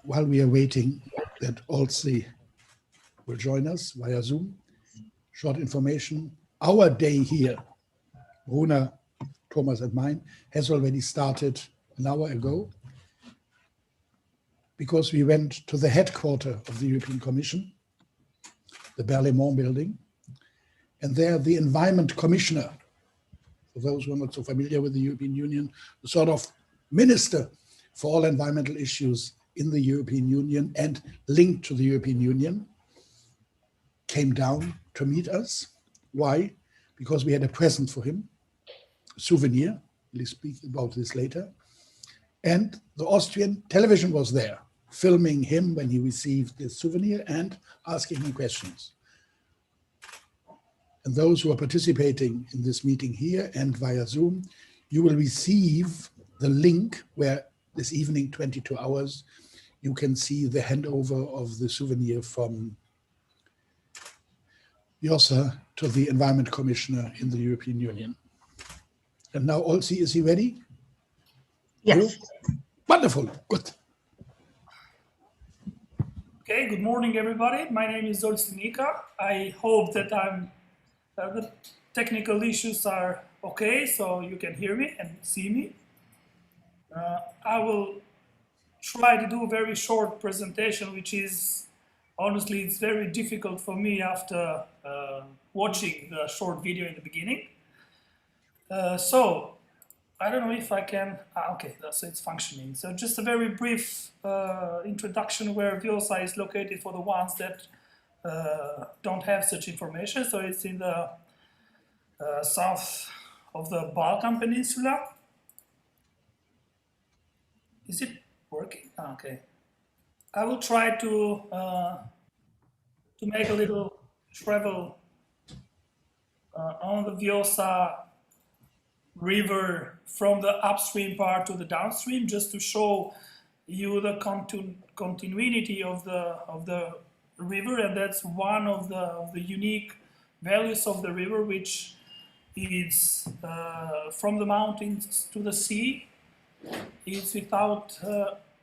while we are waiting that Olsi will join us via Zoom, short information. Our day here, Runa, Thomas and mine, has already started an hour ago because we went to the headquarters of the European Commission, the Berlaymont building, and there the Environment Commissioner, for those who are not so familiar with the European Union, the sort of minister for all environmental issues in the European Union and linked to the European Union, came down to meet us. Why? Because we had a present for him, a souvenir. We'll speak about this later. And the Austrian television was there, filming him when he received this souvenir and asking him questions. And those who are participating in this meeting here and via Zoom, you will receive the link where this evening, 22 hours, you can see the handover of the souvenir from Vjosa to the Environment Commissioner in the European Union. And now, Olsi, is he ready? Yes. You? Wonderful, good. Okay, good morning, everybody. My name is Olsi Nika. I hope that the technical issues are okay, so you can hear me and see me. I will try to do a very short presentation, which is, honestly, it's very difficult for me after watching the short video in the beginning. So, I don't know if I can, okay, so it's functioning. So just a very brief introduction where Vjosa is located for the ones that don't have such information. So it's in the south of the Balkan Peninsula. Is it working? Okay. I will try to make a little travel on the Vjosa river from the upstream part to the downstream, just to show you the continuity of the river, and that's one of the unique values of the river, which is from the mountains to the sea. It's without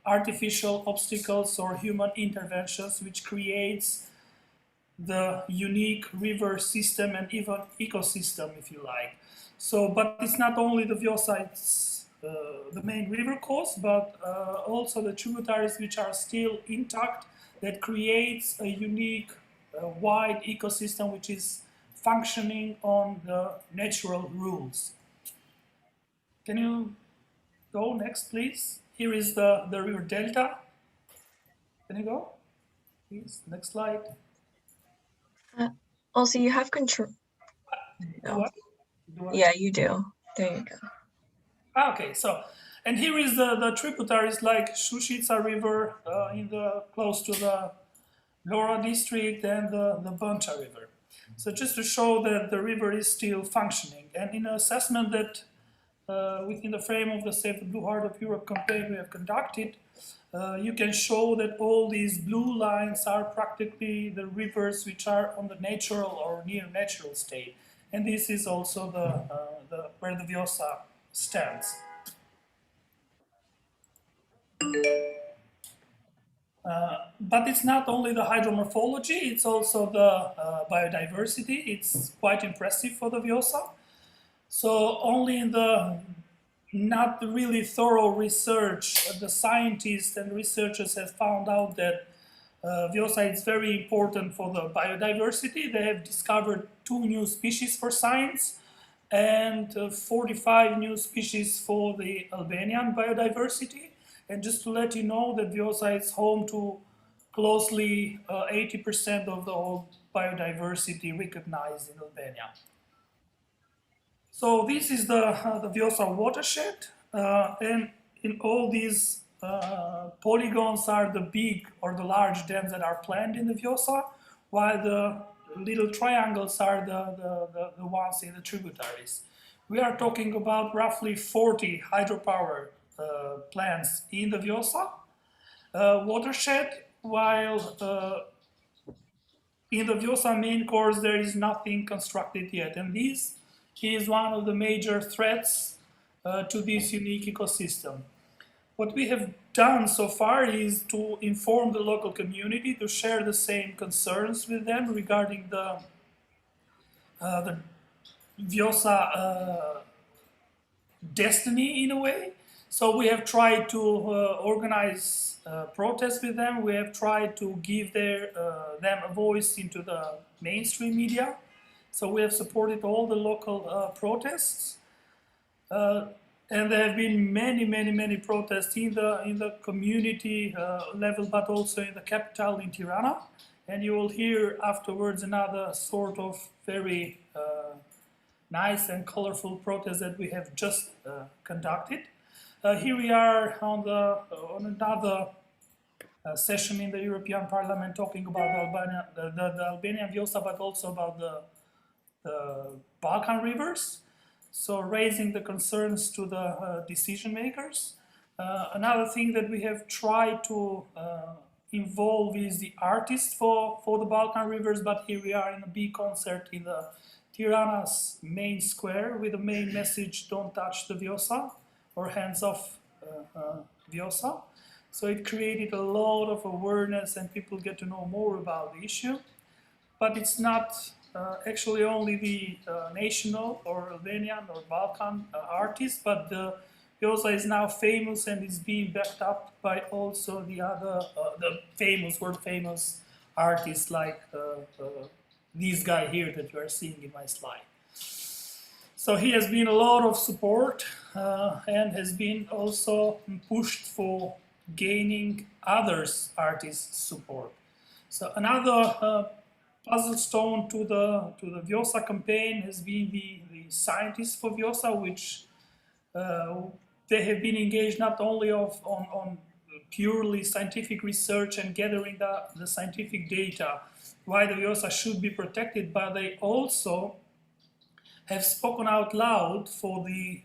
artificial obstacles or human interventions, which creates the unique river system and even ecosystem, if you like. So, but it's not only the Vjosa, it's the main river course, but also the tributaries which are still intact, that creates a unique, wide ecosystem which is functioning on the natural rules. Can you go next, please? Here is the river delta. Can you go? Please, next slide. Also, you have control. No. Yeah, you do. There you go. Okay, so, and here is the tributaries like Šušica River close to the Lora district and the Bonča River. So just to show that the river is still functioning. And in an assessment that within the frame of the Save the Blue Heart of Europe campaign we have conducted, you can show that all these blue lines are practically the rivers which are on the natural or near natural state. And this is also where the Vjosa stands. But it's not only the hydromorphology, it's also the biodiversity. It's quite impressive for the Vjosa. So only in the not really thorough research, the scientists and researchers have found out that Vjosa is very important for the biodiversity. They have discovered 2 new species for science and 45 new species for the Albanian biodiversity. And just to let you know that Vjosa is home to closely 80% of the whole biodiversity recognized in Albania. So this is the Vjosa watershed, and in all these polygons are the big or the large dams that are planned in the Vjosa, while the little triangles are the ones in the tributaries. We are talking about roughly 40 hydropower plants in the Vjosa watershed, while in the Vjosa main course there is nothing constructed yet, and this is one of the major threats to this unique ecosystem. what we have done so far is to inform the local community, to share the same concerns with them regarding the Vjosa destiny in a way. So we have tried to organize protests with them. We have tried to give them a voice into the mainstream media. So we have supported all the local protests. And there have been many protests in the community level, but also in the capital in Tirana. And you will hear afterwards another sort of very nice and colorful protest that we have just conducted. Here we are on another session in the European Parliament talking about the Albanian Vjosa, but also about the Balkan rivers. So raising the concerns to the decision makers. Another thing that we have tried to involve is the artists for the Balkan rivers, but here we are in a big concert in the Tirana's main square with the main message, "Don't touch the Vjosa," or "Hands off Vjosa." So it created a lot of awareness and people get to know more about the issue. But it's not actually only the national or Albanian or Balkan artists, but the Vjosa is now famous and is being backed up by also the other, world famous artists like this guy here that you are seeing in my slide. So he has been a lot of support and has been also pushed for gaining others artists' support. So another puzzle stone to the Vjosa campaign has been the scientists for Vjosa, which they have been engaged not only on purely scientific research and gathering the scientific data why the Vjosa should be protected, but they also have spoken out loud for the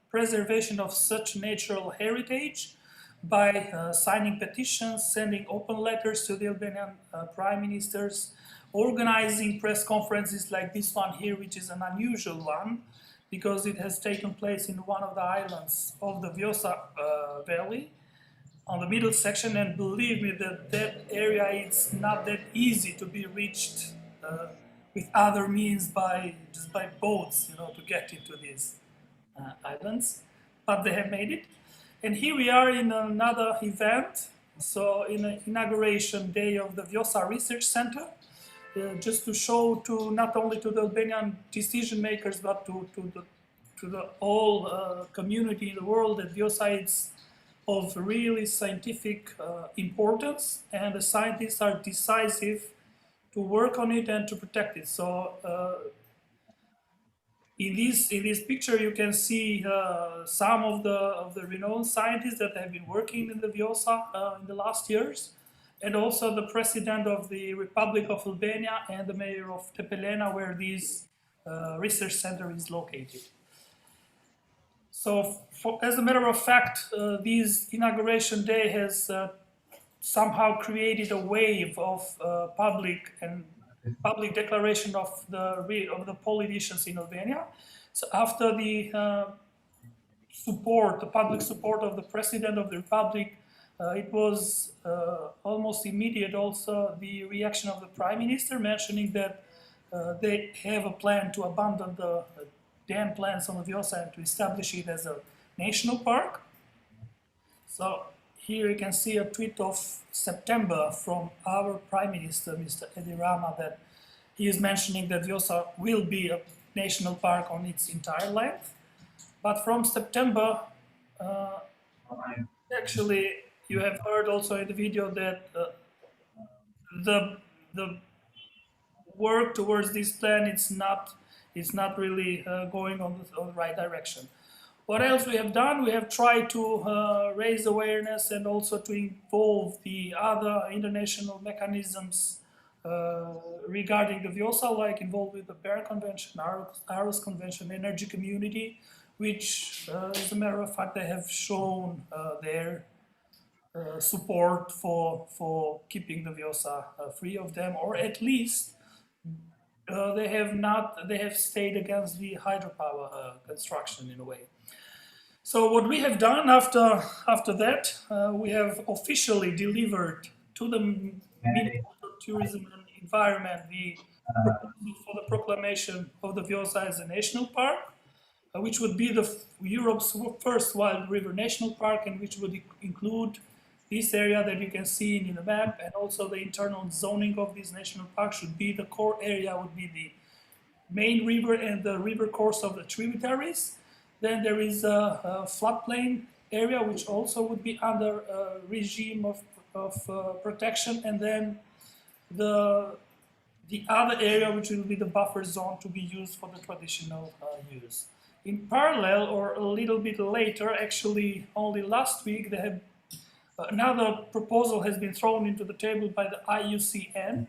preservation of such natural heritage by signing petitions, sending open letters to the Albanian prime ministers, organizing press conferences like this one here, which is an unusual one because it has taken place in one of the islands of the Vjosa Valley on the middle section, and believe me that area it's not that easy to be reached with other means just by boats, to get into these islands, but they have made it. And here we are in another event, so in the inauguration day of the Vjosa Research Center, just to show to not only to the Albanian decision makers, but to the whole community in the world that Vjosa is of really scientific importance, and the scientists are decisive to work on it and to protect it. So in this picture you can see some of the renowned scientists that have been working in the Vjosa in the last years, and also the president of the Republic of Albania and the mayor of Tepelena, where this research center is located. So as a matter of fact, this inauguration day has somehow created a wave of public declaration of the politicians in Albania. So after the public support of the president of the Republic, it was almost immediate also the reaction of the prime minister, mentioning that they have a plan to abandon the dam plans on the Vjosa and to establish it as a national park. So here you can see a tweet of September from our Prime Minister, Mr. Edi Rama, that he is mentioning that Vjosa will be a national park on its entire length. But from September, actually, you have heard also in the video that the work towards this plan is not really going on the right direction. What else we have done? We have tried to raise awareness and also to involve the other international mechanisms regarding the Vjosa, like involved with the Berne Convention, Aarhus Convention, Energy Community, which, as a matter of fact, they have shown their support for keeping the Vjosa free of them, or at least they have stayed against the hydropower construction in a way. So what we have done after that, we have officially delivered to the Ministry of Tourism and Environment the proposal for the proclamation of the Vjosa as a national park, which would be Europe's first wild river national park, and which would include this area that you can see in the map, and also the internal zoning of this national park should be the core area, would be the main river and the river course of the tributaries. Then there is a floodplain area, which also would be under a regime of protection, and then the other area, which will be the buffer zone to be used for the traditional use. In parallel, or a little bit later, actually only last week, they have another proposal has been thrown into the table by the IUCN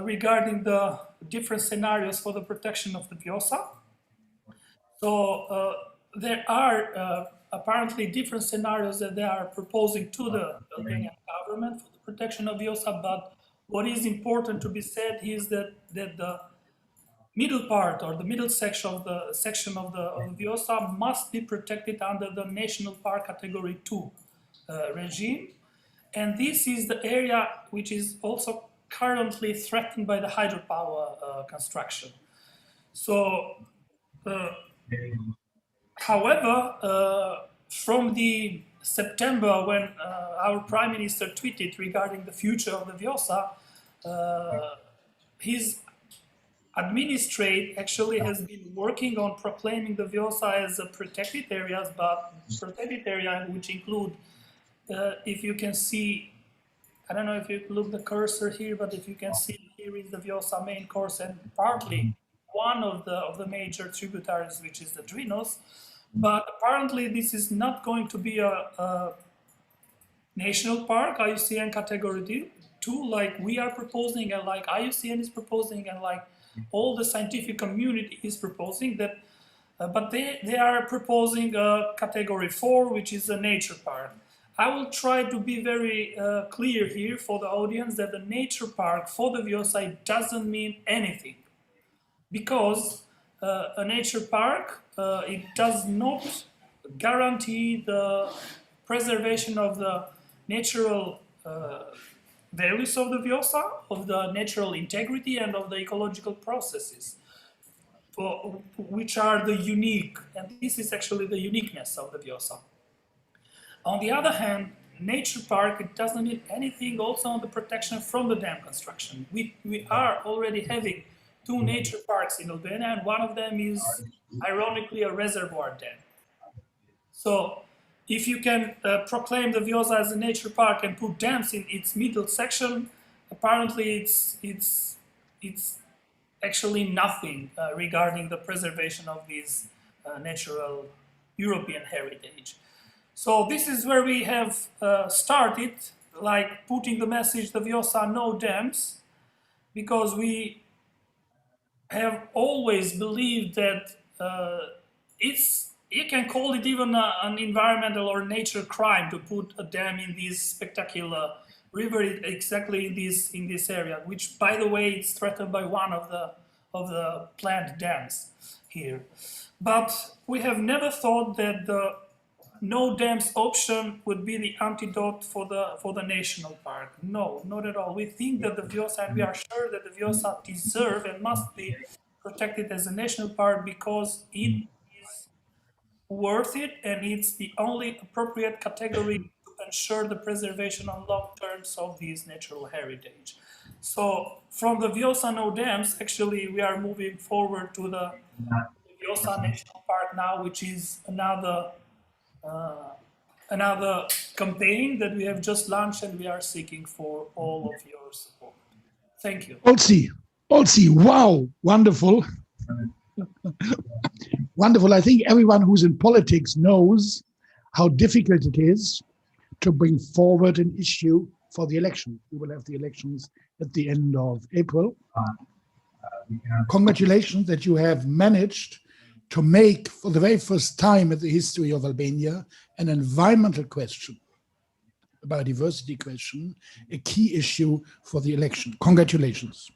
regarding the different scenarios for the protection of the Vjosa. So there are apparently different scenarios that they are proposing to the Albanian government for the protection of Vjosa, but what is important to be said is that the middle part, or the middle section of the Vjosa, must be protected under the National Park Category 2 regime. And this is the area which is also currently threatened by the hydropower construction. So, however, from the September, when our Prime Minister tweeted regarding the future of the Vjosa, his administrate actually has been working on proclaiming the Vjosa as a protected areas, but protected area which include, if you can see, I don't know if you look the cursor here, but if you can see, here is the Vjosa main course and partly one of the major tributaries, which is the Drinos. But apparently this is not going to be a national park, IUCN category 2, like we are proposing, and like IUCN is proposing, and like all the scientific community is proposing that, but they are proposing a category 4, which is a nature park. I will try to be very clear here for the audience that the nature park for the Vjosa doesn't mean anything, because a nature park, it does not guarantee the preservation of the natural values of the Vjosa, of the natural integrity, and of the ecological processes, which are the unique, and this is actually the uniqueness of the Vjosa. On the other hand, nature park, it doesn't mean anything also on the protection from the dam construction. We are already having 2 nature parks in Albania, and one of them is ironically a reservoir dam. So if you can proclaim the Vjosa as a nature park and put dams in its middle section, apparently it's actually nothing regarding the preservation of this natural European heritage. So this is where we have started, like putting the message, the Vjosa, no dams, because we have always believed that you can call it even an environmental or nature crime to put a dam in this spectacular river, exactly in this area, which, by the way, is threatened by one of the planned dams here. But we have never thought that the no dams option would be the antidote for the national park. No, not at all. We think that the Vjosa, and we are sure that the Vjosa deserve and must be protected as a national park because it is worth it, and it's the only appropriate category to ensure the preservation on long terms of this natural heritage. So from the Vjosa no dams, actually we are moving forward to the Vjosa National Park Now, which is another campaign that we have just launched, and we are seeking for all of your support. Thank you. Olsi, wow, wonderful. Wonderful. I think everyone who's in politics knows how difficult it is to bring forward an issue for the election. We will have the elections at the end of April. Congratulations that you have managed to make, for the very first time in the history of Albania, an environmental question, a biodiversity question, a key issue for the election. Congratulations.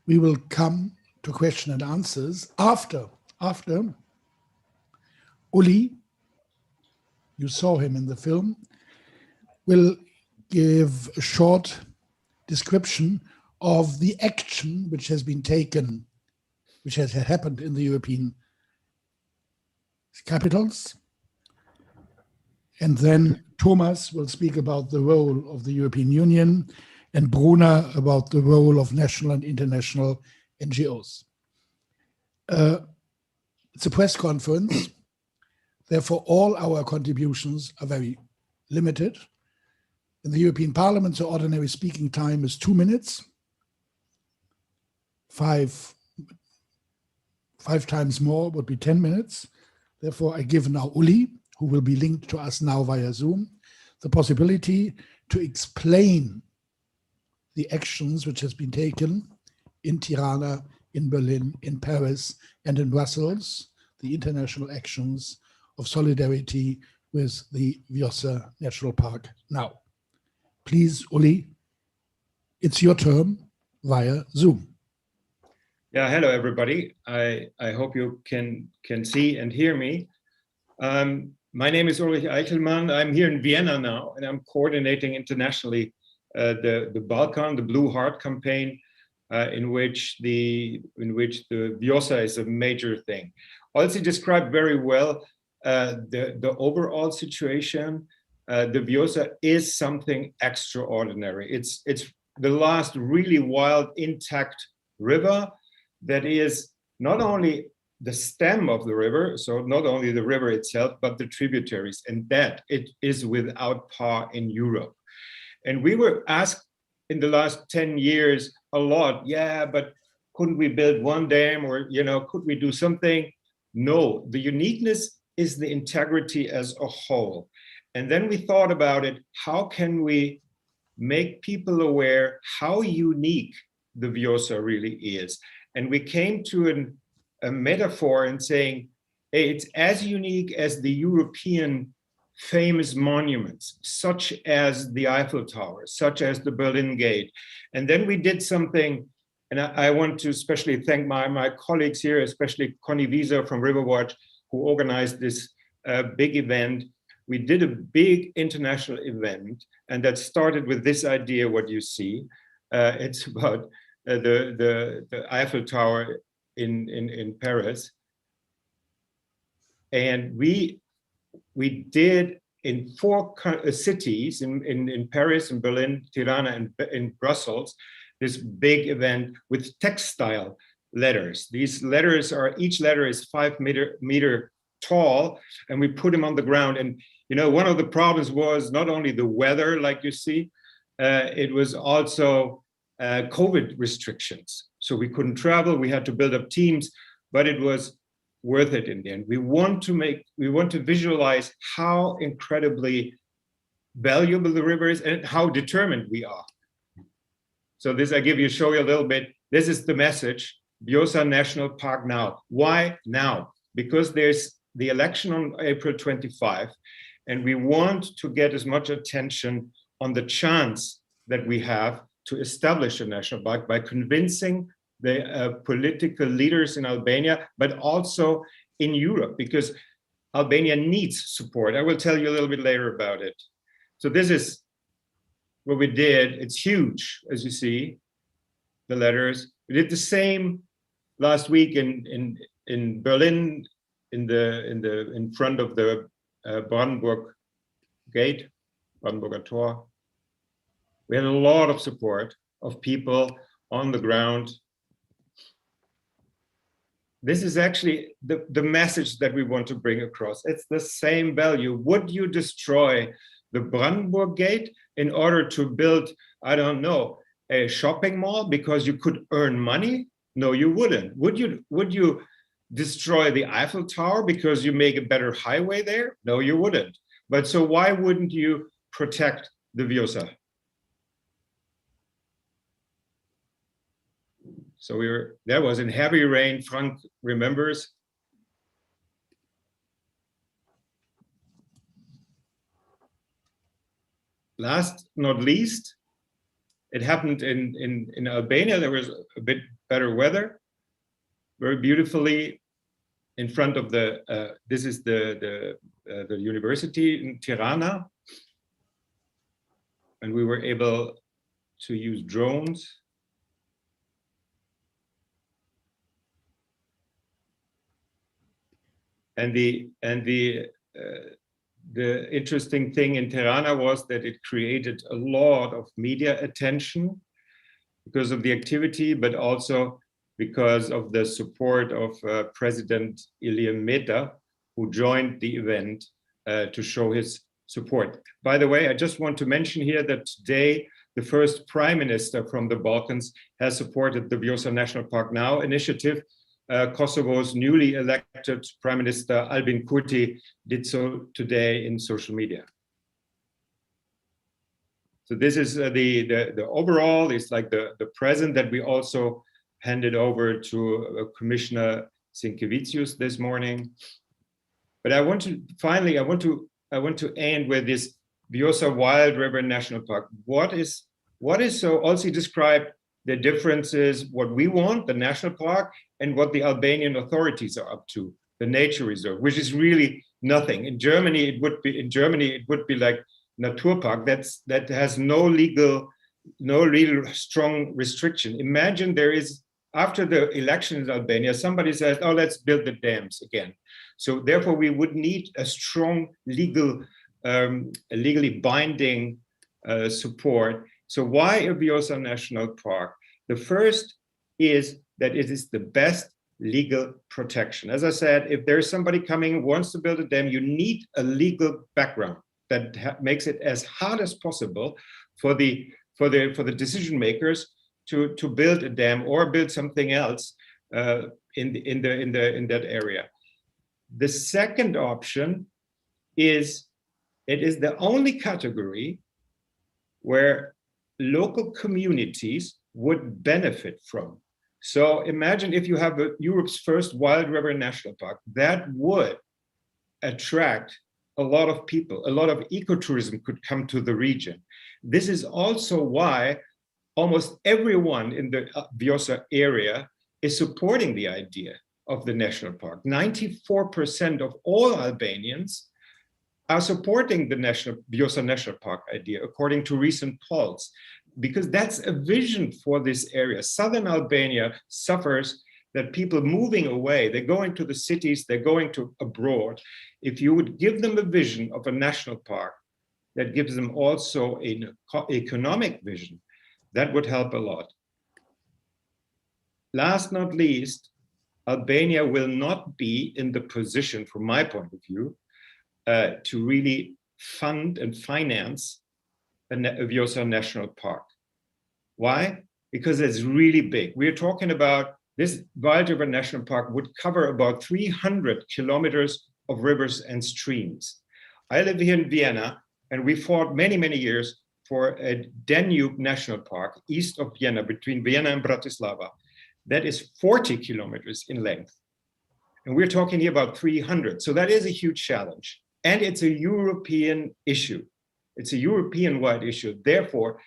We will come to question and answers after Uli, you saw him in the film, will give a short description of the action which has been taken, which has happened in the European capitals. And then Thomas will speak about the role of the European Union, and Bruna about the role of national and international NGOs. It's a press conference, therefore all our contributions are very limited. In the European Parliament, the ordinary speaking time is 2 minutes. Five times more would be 10 minutes. Therefore, I give now Uli, who will be linked to us now via Zoom, the possibility to explain the actions which has been taken in Tirana, in Berlin, in Paris, and in Brussels, the international actions of solidarity with the Vjosa National Park Now. Please, Uli, it's your turn via Zoom. Yeah, hello everybody. I hope you can see and hear me. My name is Ulrich Eichelmann. I'm here in Vienna now, and I'm coordinating internationally the Balkan, the Blue Heart campaign, in which the Vjosa is a major thing. Also described very well the overall situation. The Vjosa is something extraordinary. It's the last really wild, intact river that is not only the stem of the river, so not only the river itself, but the tributaries, and that it is without par in Europe. And we were asked in the last 10 years a lot, yeah, but couldn't we build one dam, or, you know, could we do something? No, the uniqueness is the integrity as a whole. And then we thought about it, how can we make people aware how unique the Vjosa really is? And we came to a metaphor in saying, hey, it's as unique as the European famous monuments, such as the Eiffel Tower, such as the Berlin Gate. And then we did something, and I want to especially thank my colleagues here, especially Connie Vjosa from RiverWatch, who organized this big event. We did a big international event, and that started with this idea, what you see. It's about the Eiffel Tower in Paris. And we did in 4 cities, in Paris, in Berlin, Tirana, and in Brussels, this big event with textile letters. These letters each letter is 5 meter tall, and we put them on the ground. And you know, one of the problems was not only the weather, like you see, it was also COVID restrictions. So we couldn't travel, we had to build up teams, but it was worth it in the end. We want to visualize how incredibly valuable the river is and how determined we are. So this show you a little bit. This is the message, Vjosa National Park Now. Why now? Because there's the election on April 25, and we want to get as much attention on the chance that we have to establish a national park by convincing the political leaders in Albania, but also in Europe, because Albania needs support. I will tell you a little bit later about it. So this is what we did. It's huge, as you see, the letters. We did the same last week in Berlin, in front of the Brandenburg Gate, Brandenburger Tor. We had a lot of support of people on the ground. This is actually the message that we want to bring across. It's the same value. Would you destroy the Brandenburg Gate in order to build, I don't know, a shopping mall because you could earn money? No, you wouldn't. Would you destroy the Eiffel Tower because you make a better highway there? No, you wouldn't. But so why wouldn't you protect the Vjosa? So that was in heavy rain, Frank remembers. Last, not least, it happened in Albania. There was a bit better weather. very beautifully in front of the, this is the university in Tirana. And we were able to use drones. And the interesting thing in Tirana was that it created a lot of media attention because of the activity, but also because of the support of President Ilir Meta, who joined the event to show his support. By the way, I just want to mention here that today, the first Prime Minister from the Balkans has supported the Vjosa National Park Now initiative. Kosovo's newly elected Prime Minister Albin Kurti did so today in social media. So this is the overall is like the present that we also handed over to Commissioner Sinkevicius this morning. But I want to finally I want to end with this Vjosa Wild River National Park. What is so also describe the differences, what we want, the national park, and what the Albanian authorities are up to, the nature reserve, which is really nothing. In Germany, it would be like Naturpark. That has no legal strong restriction. Imagine there is, after the election in Albania, somebody says, oh, let's build the dams again. So therefore we would need a strong legally binding support. So why a Vjosa National Park? The first is that it is the best legal protection. As I said, if there's somebody coming who wants to build a dam, you need a legal background that makes it as hard as possible for the decision makers to build a dam or build something else in that area. The second option is it is the only category where local communities would benefit from. So imagine if you have Europe's first wild river national park, that would attract a lot of people, a lot of ecotourism could come to the region. This is also why almost everyone in the Vjosa area is supporting the idea of the national park. 94% of all Albanians are supporting the Vjosa National Park idea, according to recent polls, because that's a vision for this area. Southern Albania suffers that people moving away, they're going to the cities, they're going to abroad. If you would give them a vision of a national park that gives them also an economic vision, that would help a lot. Last not least, Albania will not be in the position, from my point of view, to really fund and finance a Vjosa National Park. Why? Because it's really big. We're talking about this Wild River National Park would cover about 300 kilometers of rivers and streams. I live here in Vienna, and we fought many, many years for a Danube National Park east of Vienna, between Vienna and Bratislava. That is 40 kilometers in length. And we're talking here about 300. So that is a huge challenge. And it's a European issue. It's a European-wide issue. Therefore,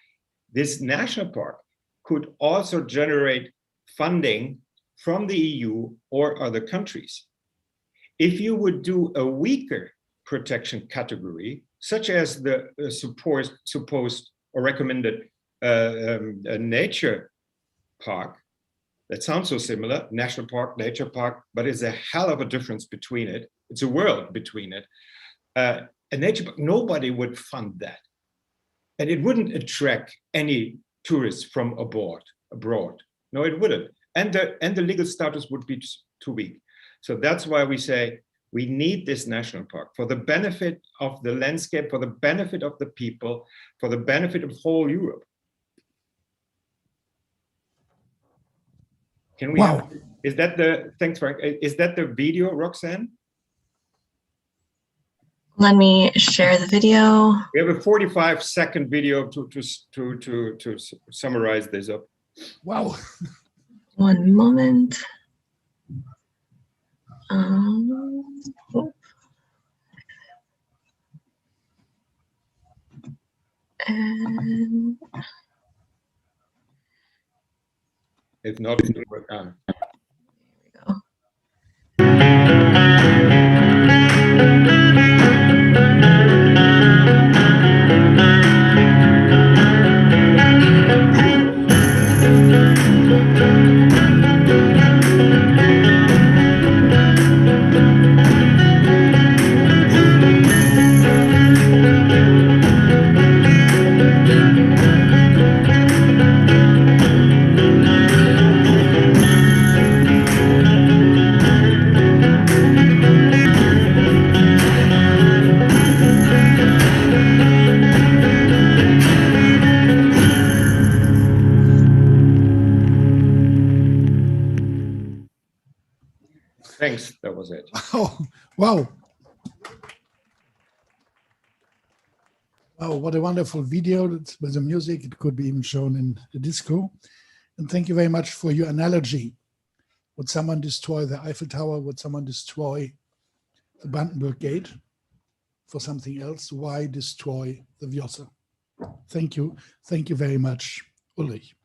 this national park could also generate funding from the EU or other countries. If you would do a weaker protection category, such as the supposed or recommended nature park, that sounds so similar, national park, nature park, but it's a hell of a difference between it. It's a world between it. A nature park, nobody would fund that. And it wouldn't attract any tourists from abroad. No, it wouldn't. And the legal status would be too weak. So that's why we say we need this national park for the benefit of the landscape, for the benefit of the people, for the benefit of whole Europe. Can we Wow. Is that the, thanks Frank, is that the video, Roxanne? Let me share the video. We have a 45-second video to summarize this up. Wow. One moment. Oh. And If not, it will work on. there we go. Oh, wow. Oh, what a wonderful video with the music. It could be even shown in the disco. And thank you very much for your analogy. Would someone destroy the Eiffel Tower? Would someone destroy the Brandenburg Gate for something else? Why destroy the Vjosa? Thank you. Thank you very much, Ulrich.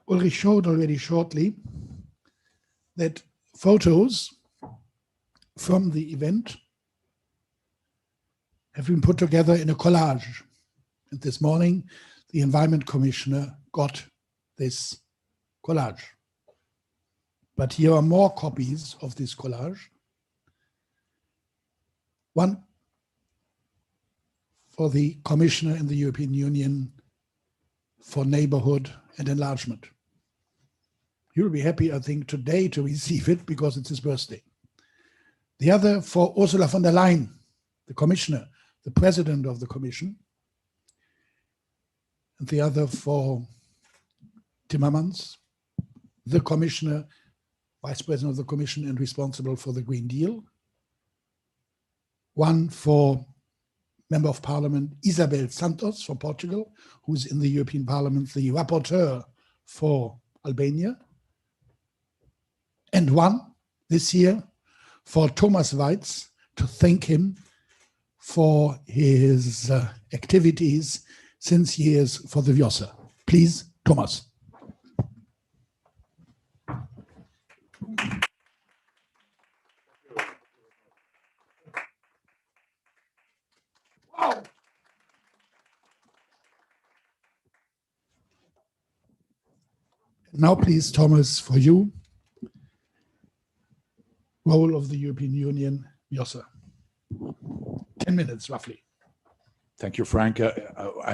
Ulrich showed already shortly that photos from the event have been put together in a collage. And this morning, the Environment Commissioner got this collage. But here are more copies of this collage. One for the Commissioner in the European Union for Neighborhood and Enlargement. He will be happy, I think, today to receive it because it's his birthday. The other for Ursula von der Leyen, the Commissioner, the President of the Commission. And the other for Timmermans, the Commissioner, Vice President of the Commission and responsible for the Green Deal. One for Member of Parliament Isabel Santos from Portugal, who's in the European Parliament, the rapporteur for Albania. And one this year for Thomas Weitz, to thank him for his activities since years for the Vjosa. Please, Thomas. Wow. Now, please, Thomas, for you, role of the European Union, Vjosa. 10 minutes, roughly. Thank you, Frank.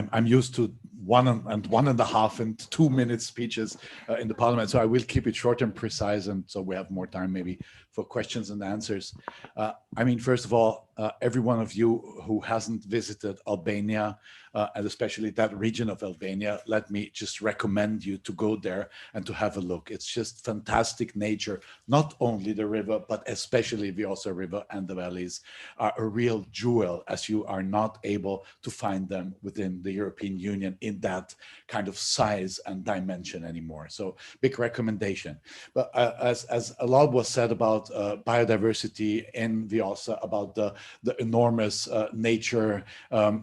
I'm used to 1.5 and 2 minute speeches in the Parliament, so I will keep it short and precise, and so we have more time maybe for questions and answers. I mean, first of all, every one of you who hasn't visited Albania, and especially that region of Albania, let me just recommend you to go there and to have a look. It's just fantastic nature. Not only the river, but especially the Vjosa River and the valleys are a real jewel, as you are not able to find them within the European Union in that kind of size and dimension anymore. So big recommendation. But as a lot was said about biodiversity in Vjosa, about the enormous nature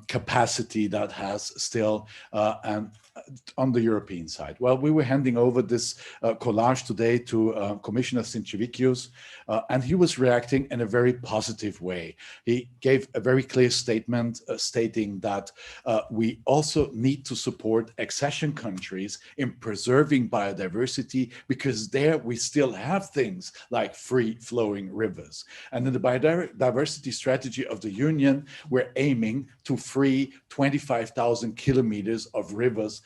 capacity that has still and on the European side. Well, we were handing over this collage today to Commissioner Sinčevičius, and he was reacting in a very positive way. He gave a very clear statement stating that we also need to support accession countries in preserving biodiversity, because there we still have things like free-flowing rivers. And in the biodiversity strategy of the Union, we're aiming to free 25,000 kilometers of rivers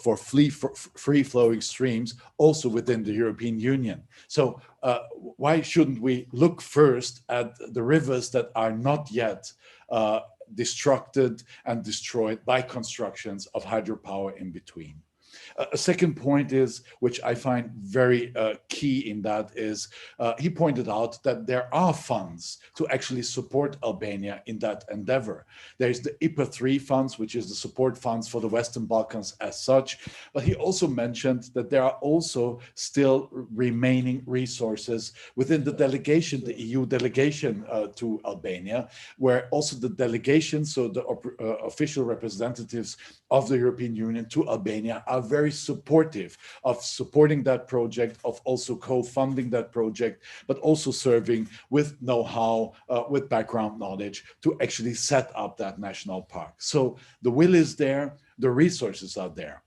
for free-flowing streams also within the European Union. So why shouldn't we look first at the rivers that are not yet destructed and destroyed by constructions of hydropower in between? A second point is, which I find very key in that, is he pointed out that there are funds to actually support Albania in that endeavor. There's the IPA 3 funds, which is the support funds for the Western Balkans as such. But he also mentioned that there are also still remaining resources within the delegation, the EU delegation to Albania, where also the delegation, so the official representatives of the European Union to Albania, are very supportive of supporting that project, of also co-funding that project, but also serving with know-how, with background knowledge to actually set up that national park. So the will is there, the resources are there.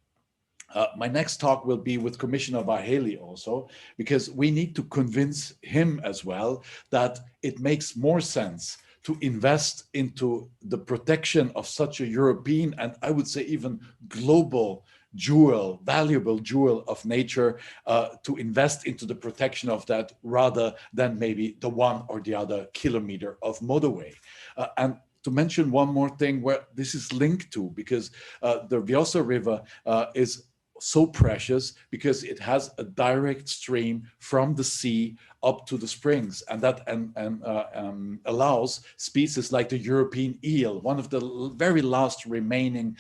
My next talk will be with Commissioner Várhelyi also, because we need to convince him as well that it makes more sense to invest into the protection of such a European, and I would say even global jewel, valuable jewel of nature, to invest into the protection of that rather than maybe the one or the other kilometer of motorway. And to mention one more thing where this is linked to, because the Vjosa River is so precious because it has a direct stream from the sea up to the springs, and that allows species like the European eel, one of the very last remaining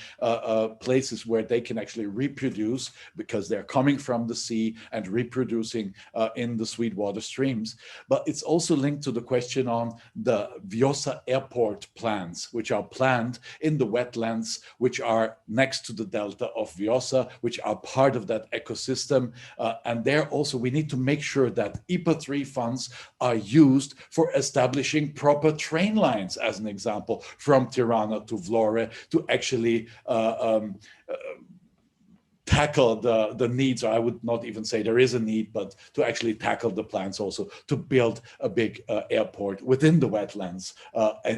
places where they can actually reproduce, because they're coming from the sea and reproducing in the sweetwater streams. But it's also linked to the question on the Vjosa airport plans, which are planned in the wetlands, which are next to the delta of Vjosa, which are part of that ecosystem. And there also we need to make sure that IPA 3 funds are used for establishing proper train lines, as an example, from Tirana to Vlore, to actually tackle the needs, or I would not even say there is a need, but to actually tackle the plans also to build a big airport within the wetlands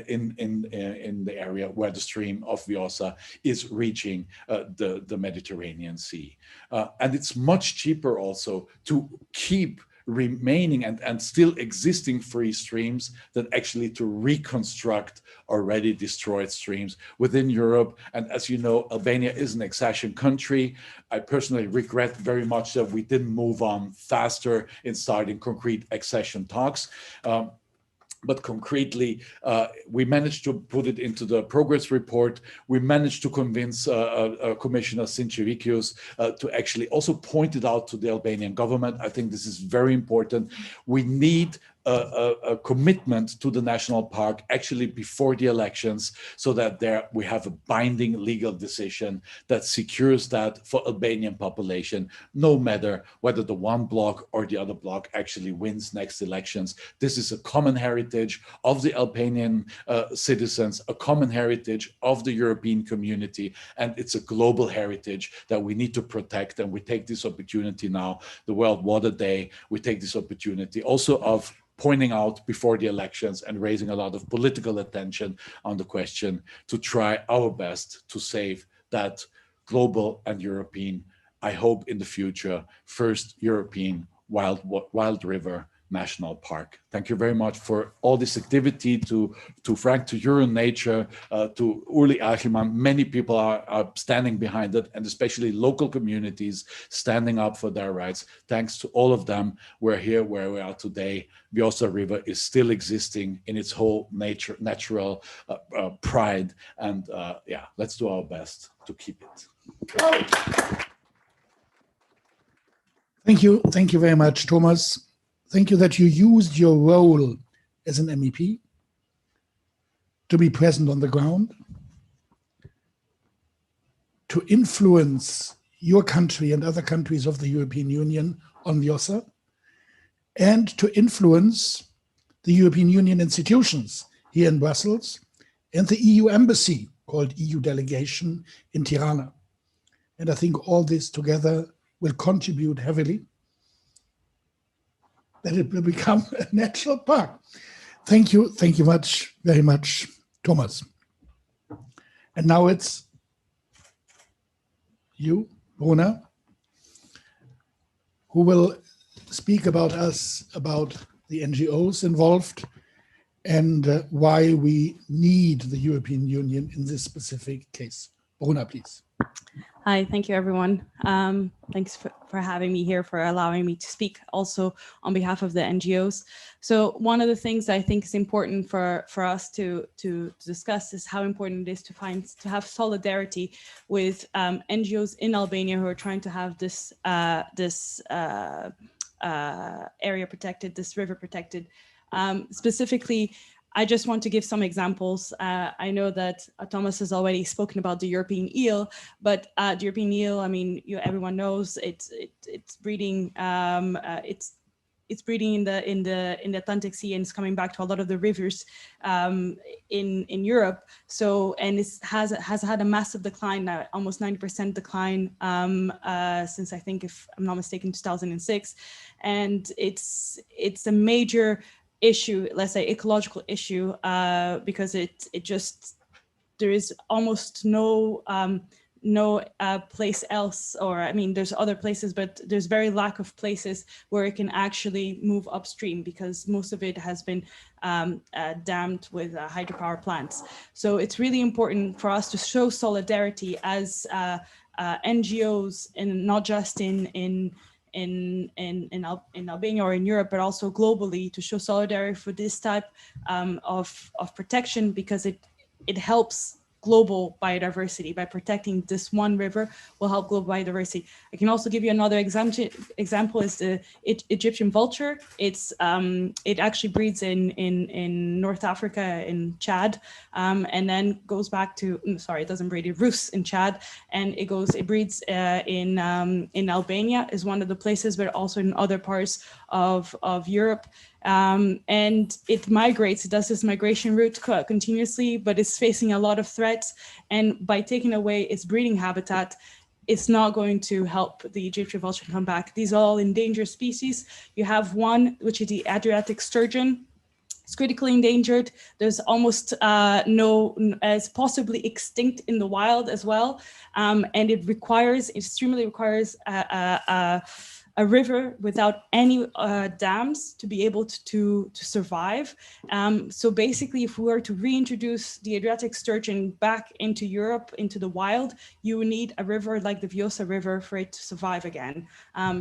in the area where the stream of Vjosa is reaching the Mediterranean Sea. And it's much cheaper also to keep remaining and still existing free streams than actually to reconstruct already destroyed streams within Europe. And as you know, Albania is an accession country. I personally regret very much that we didn't move on faster in starting concrete accession talks. But concretely, we managed to put it into the progress report. We managed to convince Commissioner Sinčevičius to actually also point it out to the Albanian government. I think this is very important. We need a commitment to the national park actually before the elections, so that there we have a binding legal decision that secures that for Albanian population, no matter whether the one bloc or the other bloc actually wins next elections. This is a common heritage of the Albanian citizens, a common heritage of the European community, and it's a global heritage that we need to protect. And we take this opportunity now, the World Water Day, we take this opportunity also of pointing out before the elections and raising a lot of political attention on the question to try our best to save that global and European, I hope in the future, first European wild river National Park. Thank you very much for all this activity, to Frank, to EuroNatur, to Uli Achelman. Many people are standing behind it, and especially local communities standing up for their rights. Thanks to all of them, we're here where we are today. Vjosa River is still existing in its whole natural pride, and yeah, let's do our best to keep it. Thank you very much, Thomas. Thank you that you used your role as an MEP to be present on the ground, to influence your country and other countries of the European Union on Vjosa, and to influence the European Union institutions here in Brussels and the EU embassy, called EU delegation, in Tirana. And I think all this together will contribute heavily that it will become a natural park. Thank you very much, Thomas. And now it's you, Bruna, who will speak about the NGOs involved and why we need the European Union in this specific case. Bruna, please. Hi, thank you, everyone. Thanks for having me here, for allowing me to speak also on behalf of the NGOs. So one of the things I think is important for us to discuss is how important it is to have solidarity with NGOs in Albania who are trying to have this area protected, this river protected. Specifically, I just want to give some examples. I know that Thomas has already spoken about the European eel, but the European eel, I mean, everyone knows it's breeding. It's breeding in the Atlantic Sea, and it's coming back to a lot of the rivers in Europe. So, and it has had a massive decline now, almost 90% decline since, I think, if I'm not mistaken, 2006, and it's a major issue, let's say ecological issue, because there is almost no place else, or I mean, there's other places, but there's very lack of places where it can actually move upstream, because most of it has been dammed with hydropower plants. So it's really important for us to show solidarity as NGOs, and not just in Albania or in Europe, but also globally, to show solidarity for this type of protection, because it helps global biodiversity. By protecting this one river will help global biodiversity. I can also give you another example is the Egyptian vulture. It actually breeds in North Africa, in Chad, and then goes back to, sorry, it doesn't breed, it roosts in Chad, and it breeds in Albania, is one of the places, but also in other parts of Europe. And it migrates, it does this migration route continuously, but it's facing a lot of threats. And by taking away its breeding habitat, it's not going to help the Egyptian vulture come back. These are all endangered species. You have one, which is the Adriatic sturgeon. It's critically endangered. There's almost it's possibly extinct in the wild as well. And it extremely requires a river without any dams to be able to survive. So basically, if we were to reintroduce the Adriatic sturgeon back into Europe, into the wild, you would need a river like the Vjosa River for it to survive again,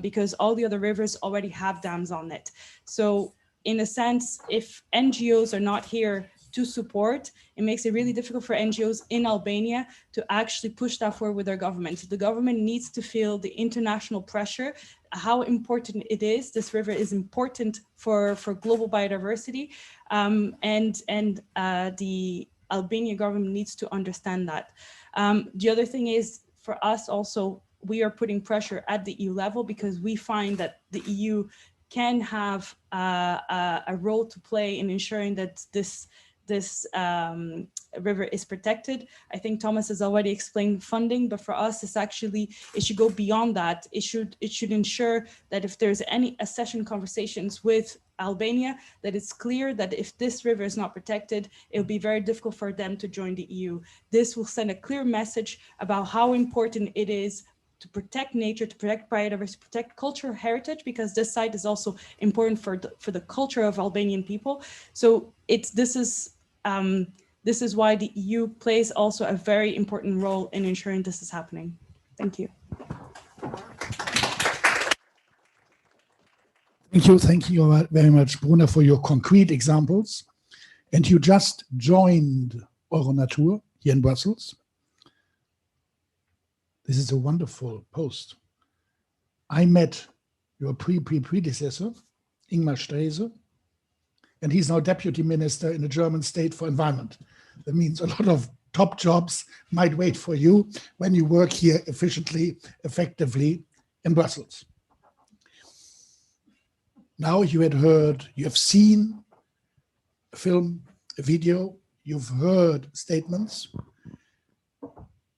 because all the other rivers already have dams on it. So in a sense, if NGOs are not here to support, it makes it really difficult for NGOs in Albania to actually push that forward with their government. The government needs to feel the international pressure, how important it is. This river is important for global biodiversity, and the Albanian government needs to understand that. The other thing is, for us also, we are putting pressure at the EU level, because we find that the EU can have a role to play in ensuring that this river is protected. I think Thomas has already explained funding, but for us, it should go beyond that. It should ensure that if there's any accession conversations with Albania, that it's clear that if this river is not protected, it'll be very difficult for them to join the EU. This will send a clear message about how important it is to protect nature, to protect biodiversity, protect cultural heritage, because this site is also important for the culture of Albanian people. So this is why the EU plays also a very important role in ensuring this is happening. Thank you. Thank you very much, Bruna, for your concrete examples. And you just joined EuroNatur here in Brussels. This is a wonderful post. I met your predecessor, Ingmar Strese, and he's now deputy minister in the German state for environment. That means a lot of top jobs might wait for you when you work here efficiently, effectively in Brussels. Now you have seen a film, a video, you've heard statements.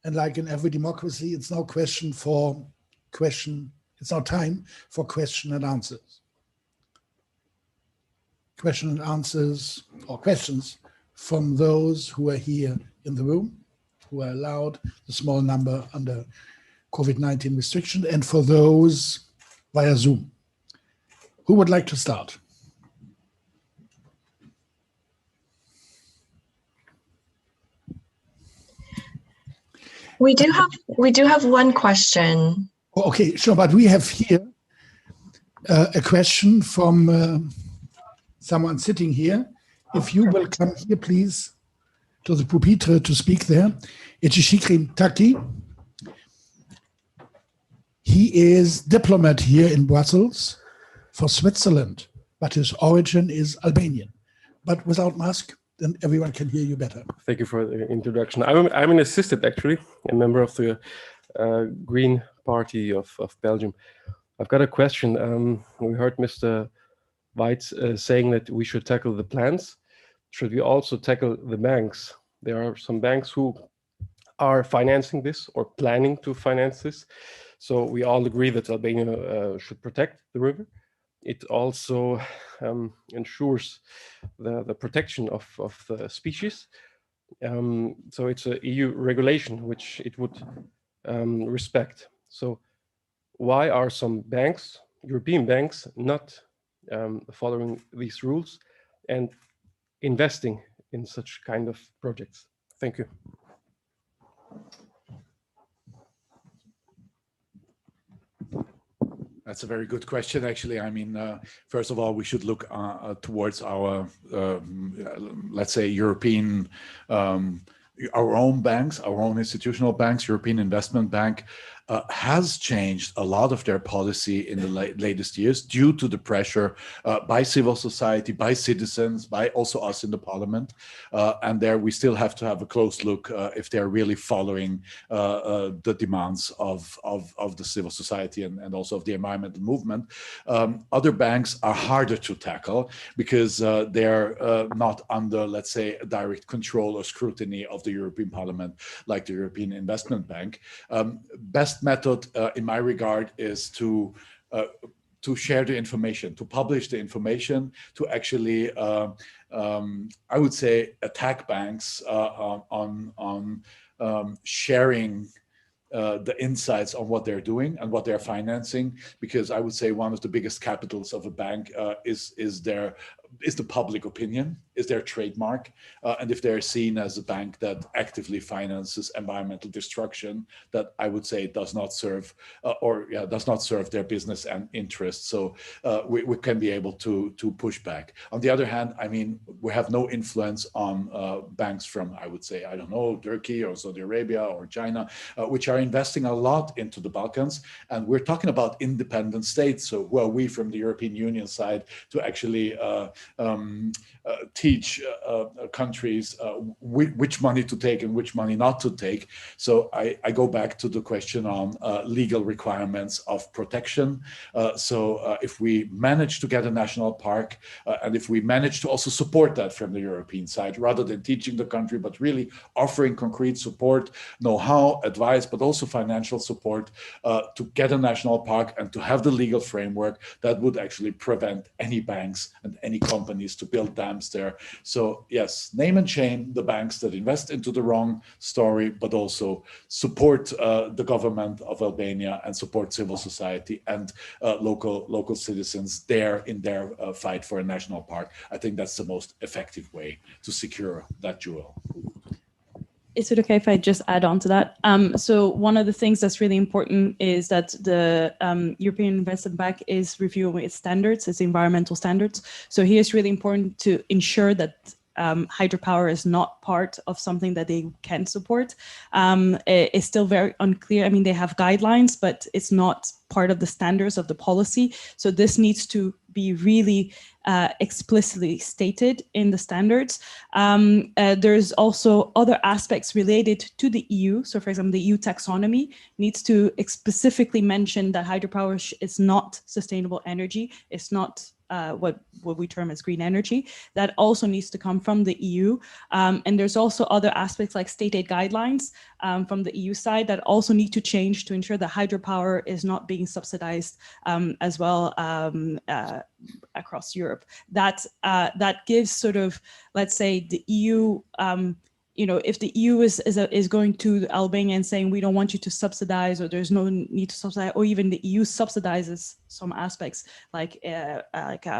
And like in every democracy, it's now time for question and answers. Question and answers, or questions from those who are here in the room, who are allowed, the small number under COVID-19 restriction, and for those via Zoom. Who would like to start? We do have one question. Okay, sure, but we have here a question from someone sitting here. If you will come here, please, to the pupitre to speak there. It's Shikrim Taki. He is diplomat here in Brussels for Switzerland, but his origin is Albanian. But without mask, then everyone can hear you better. Thank you for the introduction. I'm an assistant, actually, a member of the Green Party of Belgium. I've got a question. We heard Mr. Weitz saying that we should tackle the plants. Should we also tackle the banks? There are some banks who are financing this or planning to finance this. So we all agree that Albania should protect the river. It also ensures the protection of the species. So it's an EU regulation which it would respect. So why are some banks, European banks, not following these rules and investing in such kind of projects? Thank you. That's a very good question, actually. I mean, first of all, we should look towards our, let's say, European, our own banks, our own institutional banks. European Investment Bank has changed a lot of their policy in the latest years due to the pressure by civil society, by citizens, by also us in the parliament. And there we still have to have a close look if they're really following the demands of the civil society and also of the environmental movement. Other banks are harder to tackle because they're not under, let's say, direct control or scrutiny of the European Parliament, like the European Investment Bank. Best method in my regard is to share the information, to publish the information, to actually, I would say, attack banks on sharing the insights on what they're doing and what they're financing, because I would say one of the biggest capitals of a bank is the public opinion, is their trademark. And if they're seen as a bank that actively finances environmental destruction, that I would say does not serve does not serve their business and interests. So we can be able to push back. On the other hand, I mean, we have no influence on banks from, I would say, I don't know, Turkey or Saudi Arabia or China, which are investing a lot into the Balkans. And we're talking about independent states. So who are we from the European Union side to actually teach countries which money to take and which money not to take. So I go back to the question on legal requirements of protection. So if we manage to get a national park and if we manage to also support that from the European side, rather than teaching the country, but really offering concrete support, know-how, advice, but also financial support to get a national park and to have the legal framework that would actually prevent any banks and any companies to build dams there. So yes, name and shame the banks that invest into the wrong story, but also support the government of Albania and support civil society and local citizens there in their fight for a national park. I think that's the most effective way to secure that jewel. Is it okay if I just add on to that? So one of the things that's really important is that the European Investment Bank is reviewing its standards, its environmental standards. So here it's really important to ensure that hydropower is not part of something that they can support. It's still very unclear. I mean, they have guidelines, but it's not part of the standards of the policy. So this needs to be really explicitly stated in the standards. There's also other aspects related to the EU. So for example, the EU taxonomy needs to specifically mention that hydropower is not sustainable energy. It's not what we term as green energy. That also needs to come from the EU. And there's also other aspects like state aid guidelines from the EU side that also need to change to ensure that hydropower is not being subsidized as well across Europe. That gives sort of, let's say, the EU, you know, if the EU is going to Albania and saying, we don't want you to subsidize, or there's no need to subsidize, or even the EU subsidizes some aspects like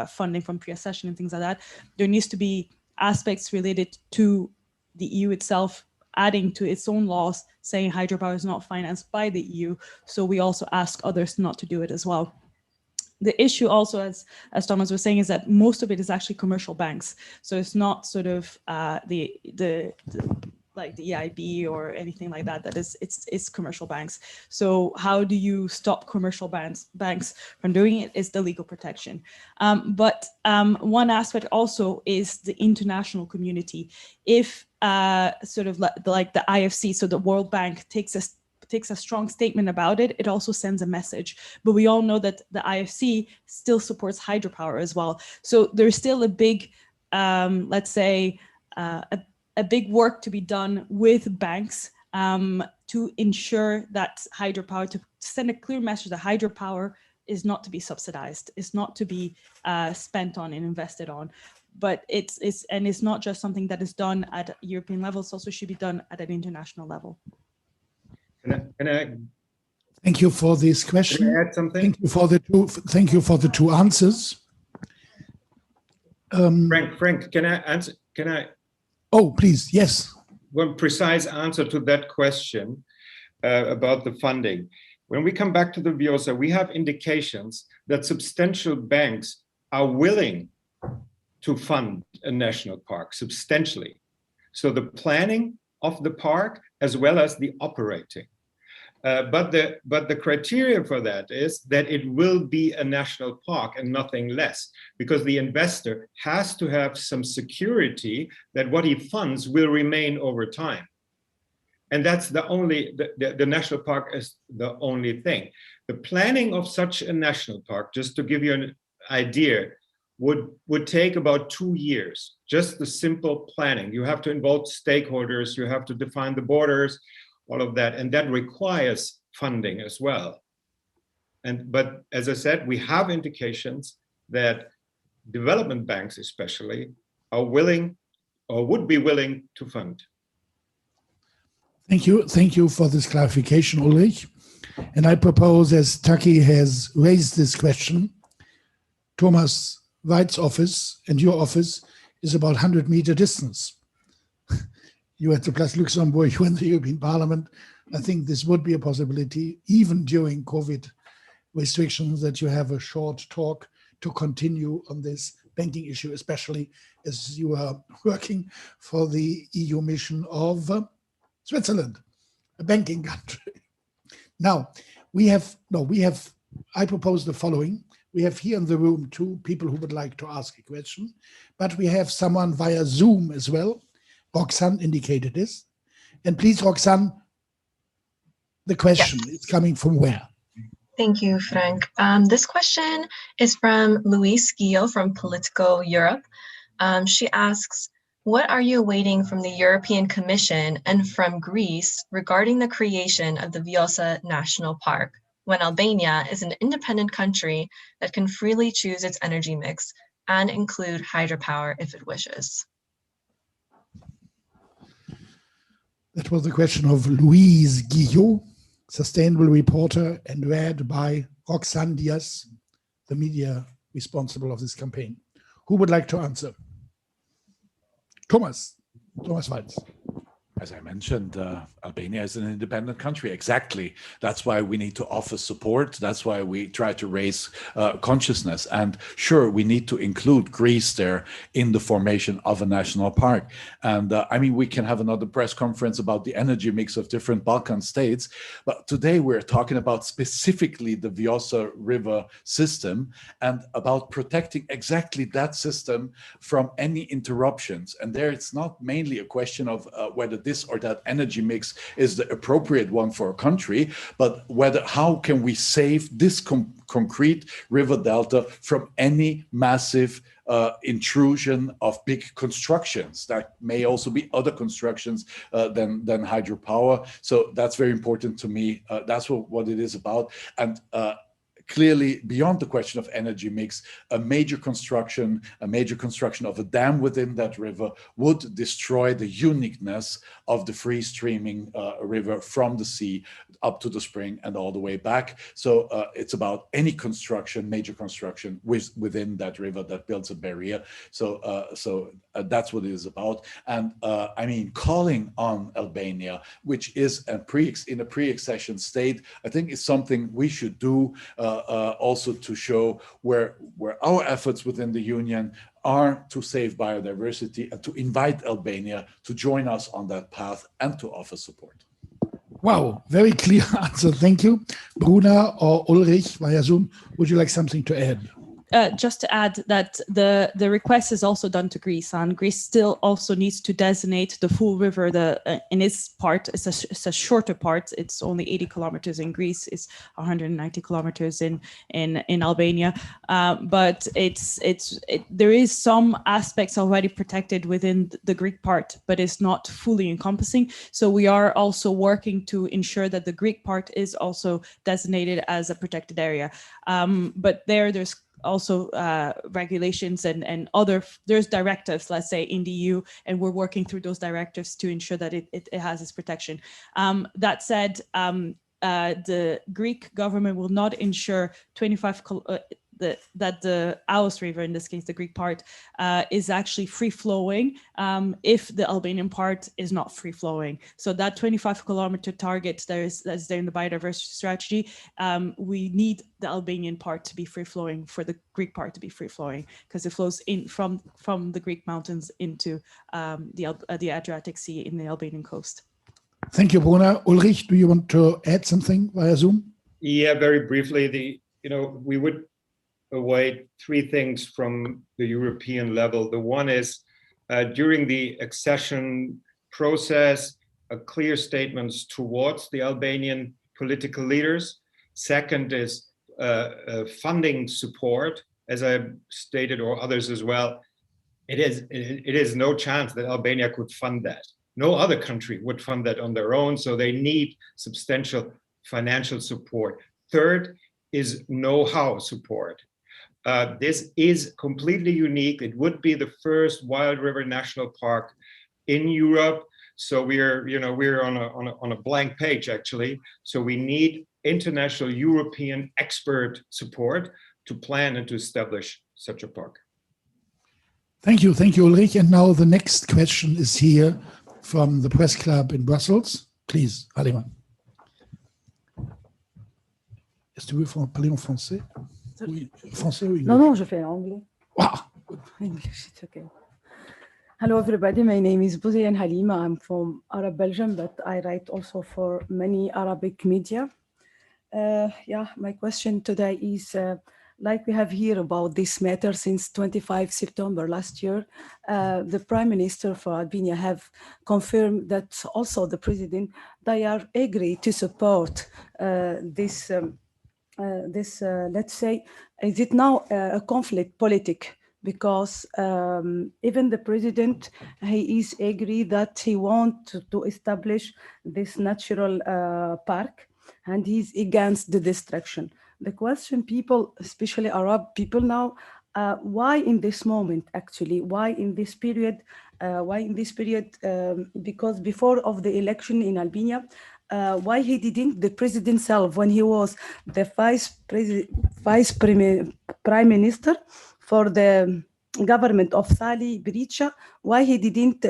funding from pre-accession and things like that, there needs to be aspects related to the EU itself adding to its own laws saying hydropower is not financed by the EU. So we also ask others not to do it as well. The issue also, as Thomas was saying, is that most of it is actually commercial banks. So it's not sort of like the EIB or anything like that. It's commercial banks. So how do you stop commercial banks from doing it? Is the legal protection. But one aspect also is the international community. If sort of like the IFC, so the World Bank takes a strong statement about it, it also sends a message. But we all know that the IFC still supports hydropower as well. So there's still a big, let's say, a big work to be done with banks to ensure that hydropower, to send a clear message that hydropower is not to be subsidized, is not to be spent on and invested on. But it's not just something that is done at European level, it also should be done at an international level. Can I Thank you for this question. Can I add something? Thank you for the two answers. Frank, can I answer? Can I? Oh, please, yes. One precise answer to that question about the funding. When we come back to the Vjosa, we have indications that substantial banks are willing to fund a national park substantially. So the planning of the park as well as the operating. But the criteria for that is that it will be a national park and nothing less, because the investor has to have some security that what he funds will remain over time. And that's the only, the national park is the only thing. The planning of such a national park, just to give you an idea, would take about 2 years, just the simple planning. You have to involve stakeholders, you have to define the borders, all of that, and that requires funding as well. But as I said, we have indications that development banks especially are willing or would be willing to fund. Thank you for this clarification, Ulrich. And I propose, as Taki has raised this question, Thomas White's office and your office is about 100-meter distance. You at the Place Luxembourg, you in the European Parliament. I think this would be a possibility, even during COVID restrictions, that you have a short talk to continue on this banking issue, especially as you are working for the EU mission of Switzerland, a banking country. Now, I propose the following. We have here in the room 2 people who would like to ask a question, but we have someone via Zoom as well. Roxanne indicated this. And please, Roxanne, the question is coming from where? Thank you, Frank. This question is from Louise Guillot from Politico Europe. She asks, what are you awaiting from the European Commission and from Greece regarding the creation of the Vjosa National Park, when Albania is an independent country that can freely choose its energy mix and include hydropower if it wishes? That was the question of Louise Guillot, sustainable reporter, and read by Roxanne Diaz, the media responsible of this campaign. Who would like to answer? Thomas Weitz. As I mentioned, Albania is an independent country. Exactly. That's why we need to offer support. That's why we try to raise consciousness. And sure, we need to include Greece there in the formation of a national park. And I mean, we can have another press conference about the energy mix of different Balkan states. But today we're talking about specifically the Vjosa River system and about protecting exactly that system from any interruptions. And there it's not mainly a question of whether this or that energy mix is the appropriate one for a country, but how can we save this concrete river delta from any massive intrusion of big constructions. That may also be other constructions than hydropower. So that's very important to me. That's what it is about. And clearly, beyond the question of energy mix, a major construction of a dam within that river would destroy the uniqueness of the free streaming river from the sea up to the spring and all the way back. So it's about any construction, major construction within that river that builds a barrier. So that's what it is about. And I mean, calling on Albania, which is in a pre-accession state, I think is something we should do. Also to show where our efforts within the Union are to save biodiversity and to invite Albania to join us on that path and to offer support. Wow, very clear answer. Thank you. Bruna or Ulrich via Zoom, would you like something to add? Just to add that the request is also done to Greece, and Greece still also needs to designate the full river. In its part, it's a shorter part. It's only 80 kilometers in Greece. It's 190 kilometers in Albania. But there is some aspects already protected within the Greek part, but it's not fully encompassing. So we are also working to ensure that the Greek part is also designated as a protected area. But there's also regulations and there's directives, let's say, in the EU, and we're working through those directives to ensure that it has its protection. That said, the Greek government will not ensure the Aous River, in this case the Greek part, is actually free flowing if the Albanian part is not free flowing. So that 25-kilometer target that's there in the biodiversity strategy, we need the Albanian part to be free flowing for the Greek part to be free flowing, because it flows in from the Greek mountains into the Adriatic Sea in the Albanian coast. Thank you, Bruna. Ulrich, do you want to add something via Zoom? Yeah, very briefly, we would await three things from the European level. The one is during the accession process, clear statements towards the Albanian political leaders. Second is funding support, as I stated, or others as well. It is no chance that Albania could fund that. No other country would fund that on their own, so they need substantial financial support. Third is know-how support. This is completely unique. It would be the first Wild River National Park in Europe. So we're on a blank page actually. So we need international European expert support to plan and to establish such a park. Thank you, Ulrich. And now the next question is here from the Press Club in Brussels. Please, Halima. Est-ce que tu veux parler en français? Oui, français ou anglais? Non, je fais en anglais. Wow. English, it's okay. Hello, everybody. My name is Bouzayan Halima. I'm from Arab Belgium, but I write also for many Arabic media. My question today is, like we have here about this matter since 25 September last year, the Prime Minister for Albania have confirmed that also the President, they are agree to support this, let's say, is it now a conflict politic? Because even the President, he is agree that he want to establish this natural park, and he's against the destruction. The question people, especially Arab people now, why in this moment actually? Why in this period? Because before of the election in Albania, why he didn't, the president himself, when he was the prime minister for the government of Sali Berisha, why he didn't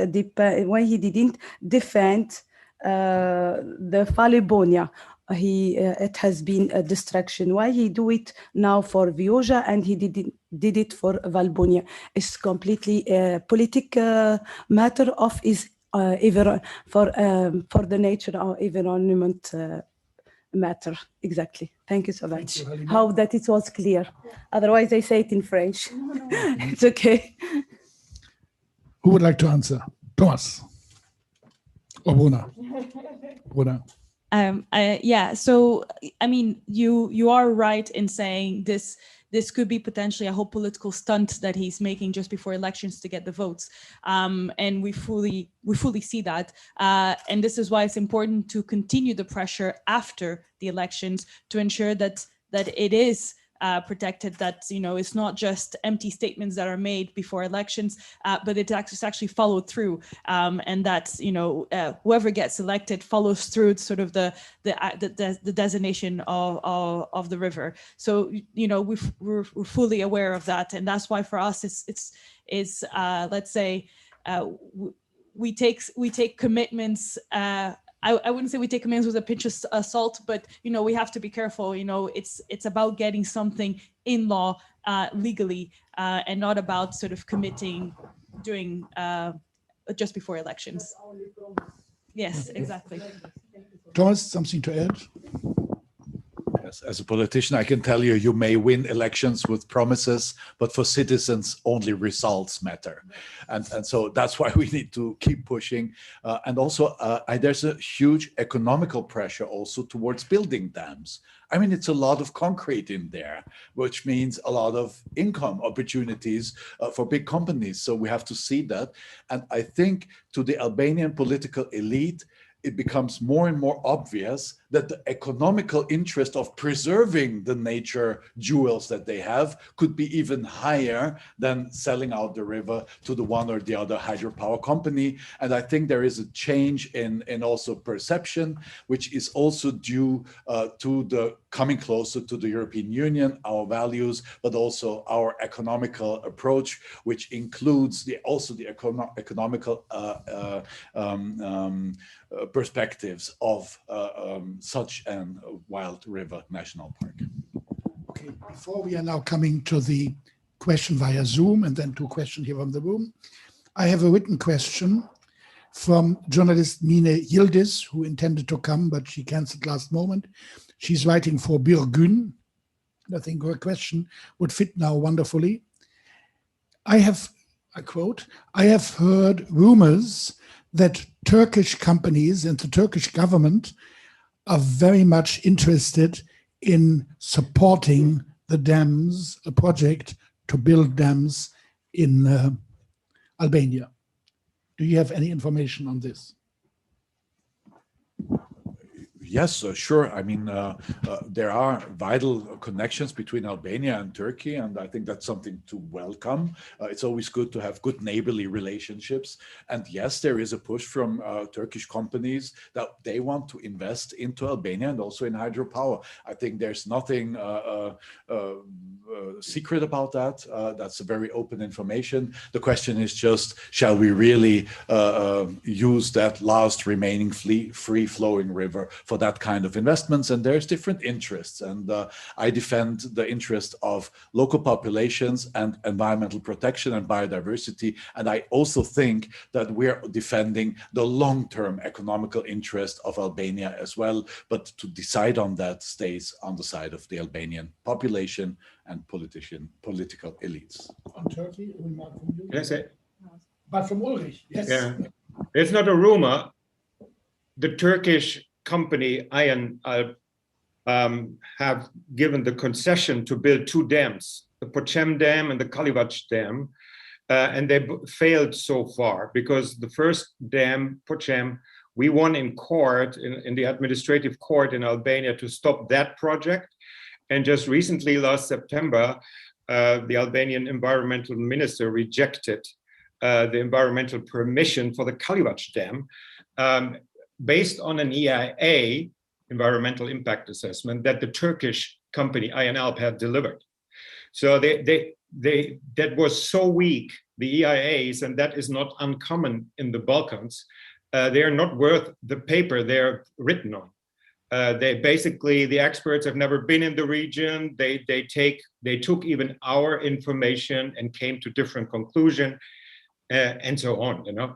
defend the Falibonia? It has been a distraction. Why he do it now for Vjosa and he did it for Valbonia? It's completely a political matter of is for the nature or environment matter. Exactly. Thank you so much. Hope that it was clear. Otherwise, I say it in French. It's okay. Who would like to answer? Thomas or Bruna? Bruna. So I mean, you are right in saying this could be potentially a whole political stunt that he's making just before elections to get the votes, and we fully see that, and this is why it's important to continue the pressure after the elections to ensure that it is protected, that it's not just empty statements that are made before elections, but it's actually followed through, and that whoever gets elected follows through sort of the designation of the river. So we're fully aware of that, and that's why for us it's let's say we take commitments. I wouldn't say we take commands with a pinch of salt, but we have to be careful. It's about getting something in law legally, and not about sort of doing just before elections. Yes, exactly. Thomas, something to add? Yes, as a politician, I can tell you, you may win elections with promises, but for citizens, only results matter. And so that's why we need to keep pushing. And also, there's a huge economical pressure also towards building dams. I mean, it's a lot of concrete in there, which means a lot of income opportunities for big companies. So we have to see that. And I think to the Albanian political elite, it becomes more and more obvious that the economical interest of preserving the nature jewels that they have could be even higher than selling out the river to the one or the other hydropower company. And I think there is a change in also perception, which is also due to the coming closer to the European Union, our values, but also our economical approach, which includes also the economical perspectives of such a wild river national park. Okay, before we are now coming to the question via Zoom and then to a question here from the room, I have a written question from journalist Mine Yildiz, who intended to come, but she canceled last moment. She's writing for Birgün. I think her question would fit now wonderfully. I quote, I have heard rumors that Turkish companies and the Turkish government are very much interested in supporting the dams, a project to build dams in Albania. Do you have any information on this? Yes, sure. I mean, there are vital connections between Albania and Turkey, and I think that's something to welcome. It's always good to have good neighborly relationships. And yes, there is a push from Turkish companies that they want to invest into Albania and also in hydropower. I think there's nothing secret about that. That's a very open information. The question is just, shall we really use that last remaining free-flowing river for that kind of investments? And there's different interests, and I defend the interest of local populations and environmental protection and biodiversity, and I also think that we're defending the long-term economical interest of Albania as well, but to decide on that stays on the side of the Albanian population and political elites. On Turkey, a remark from you? Yes, But from Ulrich, yes. yeah. It's not a rumor. The Turkish company EuroNatur have given the concession to build two dams, the Pochem Dam and the Collage Dam, and they failed so far because the first dam, Pochem, we won in court, in the administrative court in Albania to stop that project. And just recently, last September, the Albanian environmental minister rejected the environmental permission for the Collage Dam, based on an EIA, environmental impact assessment, that the Turkish company EuroNatur had delivered. So that was so weak, the EIAs, and that is not uncommon in the Balkans. They are not worth the paper they're written on. The experts have never been in the region. They took even our information and came to different conclusion, and so on, you know.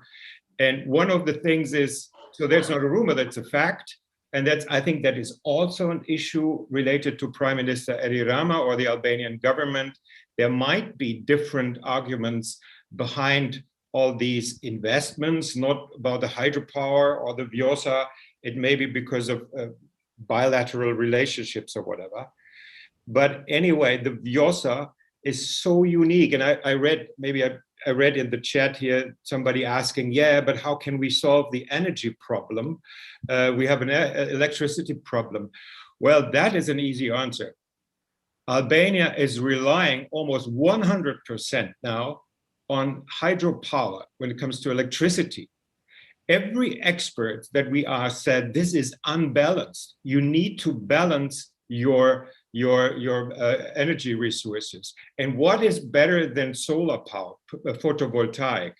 And one of the things is, so that's not a rumor, that's a fact. And I think that is also an issue related to Prime Minister Edi Rama or the Albanian government. There might be different arguments behind all these investments, not about the hydropower or the Vjosa. It may be because of bilateral relationships or whatever. But anyway, the Vjosa is so unique. And I read in the chat here, somebody asking, yeah, but how can we solve the energy problem? We have an electricity problem. Well, that is an easy answer. Albania is relying almost 100% now on hydropower when it comes to electricity. Every expert that we asked said this is unbalanced. You need to balance your energy resources. And what is better than solar power, photovoltaic?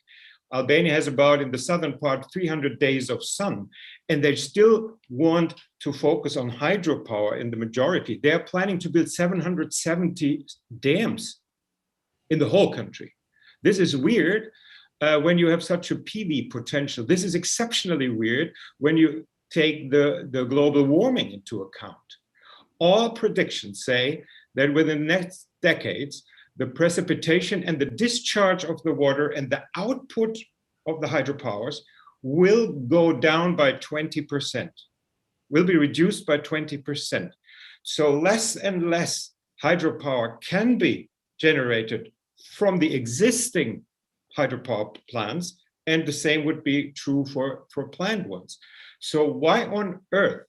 Albania has about, in the southern part, 300 days of sun, and they still want to focus on hydropower in the majority. They are planning to build 770 dams in the whole country. This is weird when you have such a PV potential. This is exceptionally weird when you take the global warming into account. All predictions say that within the next decades, the precipitation and the discharge of the water and the output of the hydropowers will go down by 20%, will be reduced by 20%. So less and less hydropower can be generated from the existing hydropower plants, and the same would be true for planned ones. So why on earth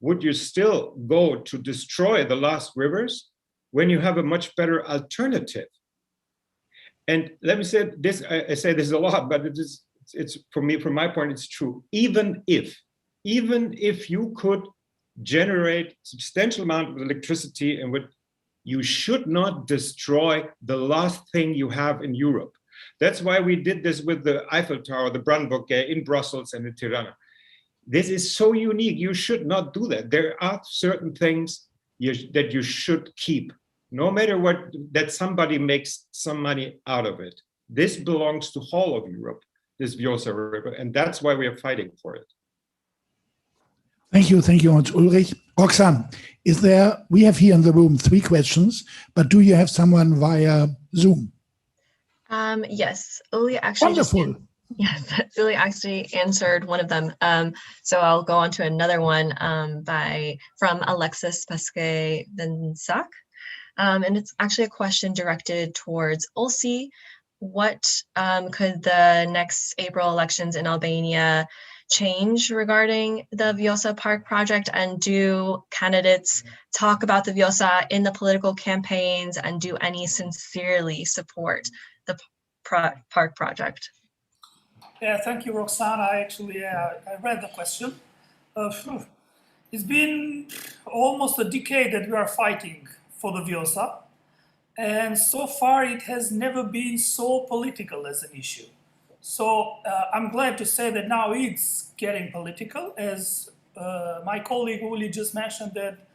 would you still go to destroy the lost rivers when you have a much better alternative? And let me say this, I say this a lot, but it's for me, from my point, it's true. Even if you could generate substantial amount of electricity and you should not destroy the last thing you have in Europe. That's why we did this with the Eiffel Tower, the Brandbocke in Brussels and in Tirana. This is so unique. You should not do that. There are certain things that you should keep, no matter what, that somebody makes some money out of it. This belongs to whole of Europe, this Vjosa River, and that's why we are fighting for it. Thank you much, Ulrich. Roxanne, we have here in the room 3 questions, but do you have someone via Zoom? Yes, Uli actually Wonderful. Yes, Uli actually answered one of them. So I'll go on to another one from Alexis Pasquet-Vensac. And it's actually a question directed towards Ulsi. What could the next April elections in Albania change regarding the Vjosa Park project? And do candidates talk about the Vjosa in the political campaigns, and do any sincerely support the park project? Yeah, thank you, Roxanne. I read the question. It's been almost a decade that we are fighting for the Vjosa, and so far it has never been so political as an issue. So I'm glad to say that now it's getting political, as my colleague Uli just mentioned that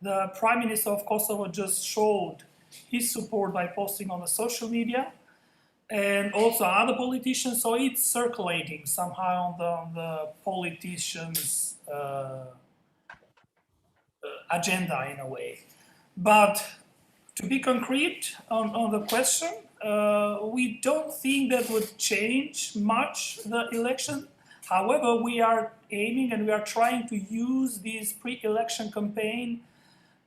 the Prime Minister of Kosovo just showed his support by posting on the social media, and also other politicians. So it's circulating somehow on the politicians' agenda in a way. But to be concrete on the question, we don't think that would change much the election. However, we are aiming and we are trying to use this pre-election campaign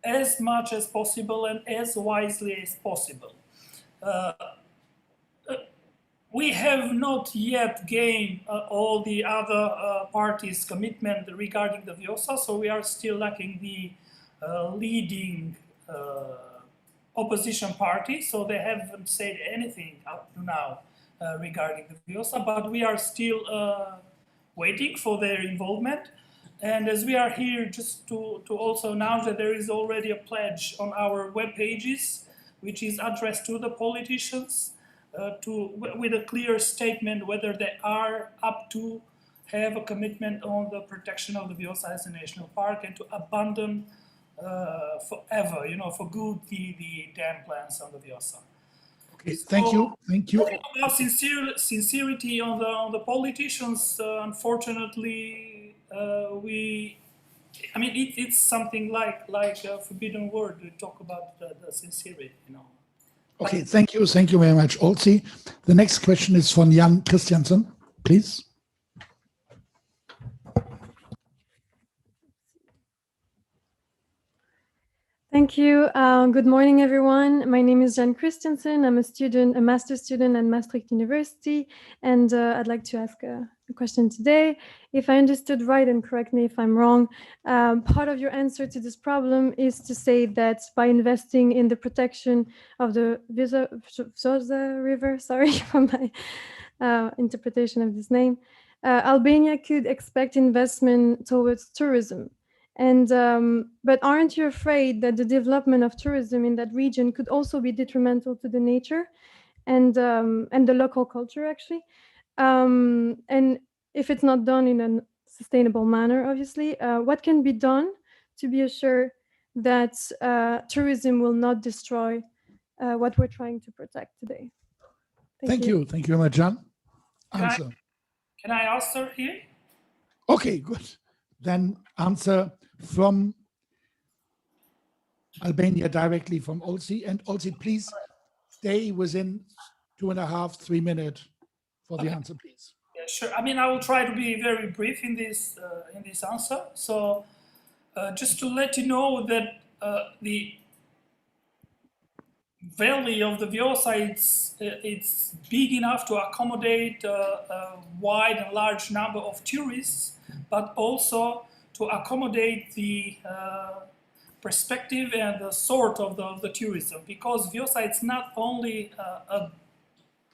as much as possible and as wisely as possible. We have not yet gained all the other parties' commitment regarding the Vjosa, so we are still lacking the leading opposition party, so they haven't said anything up to now regarding the Vjosa, but we are still waiting for their involvement. And as we are here, just to also announce that there is already a pledge on our web pages, which is addressed to the politicians, with a clear statement whether they are up to have a commitment on the protection of the Vjosa as a national park and to abandon forever, for good, the dam plans on the Vjosa. Okay, thank you. About sincerity on the politicians, unfortunately, it's something like a forbidden word to talk about the sincerity, Okay, thank you very much, Olsi. The next question is from Jan Christiansen, please. Thank you. Good morning, everyone. My name is Jan Christiansen. I'm a master's student at Maastricht University, and I'd like to ask a question today. If I understood right, and correct me if I'm wrong, part of your answer to this problem is to say that by investing in the protection of the Vjosa River, sorry for my interpretation of this name, Albania could expect investment towards tourism. And but aren't you afraid that the development of tourism in that region could also be detrimental to the nature and the local culture, actually? And if it's not done in a sustainable manner, obviously, what can be done to be assured that tourism will not destroy what we're trying to protect today? Thank you very much, Jan. Answer. Can I answer here? Okay, good. Then answer from Albania directly from Olsi. And Olsi, please stay within 2.5, 3 minutes for the answer, please. Yeah, sure. I will try to be very brief in this answer. So just to let you know that the valley of the Vjosa, it's big enough to accommodate a wide and large number of tourists, but also to accommodate the perspective and the sort of the tourism, because Vjosa, it's not only a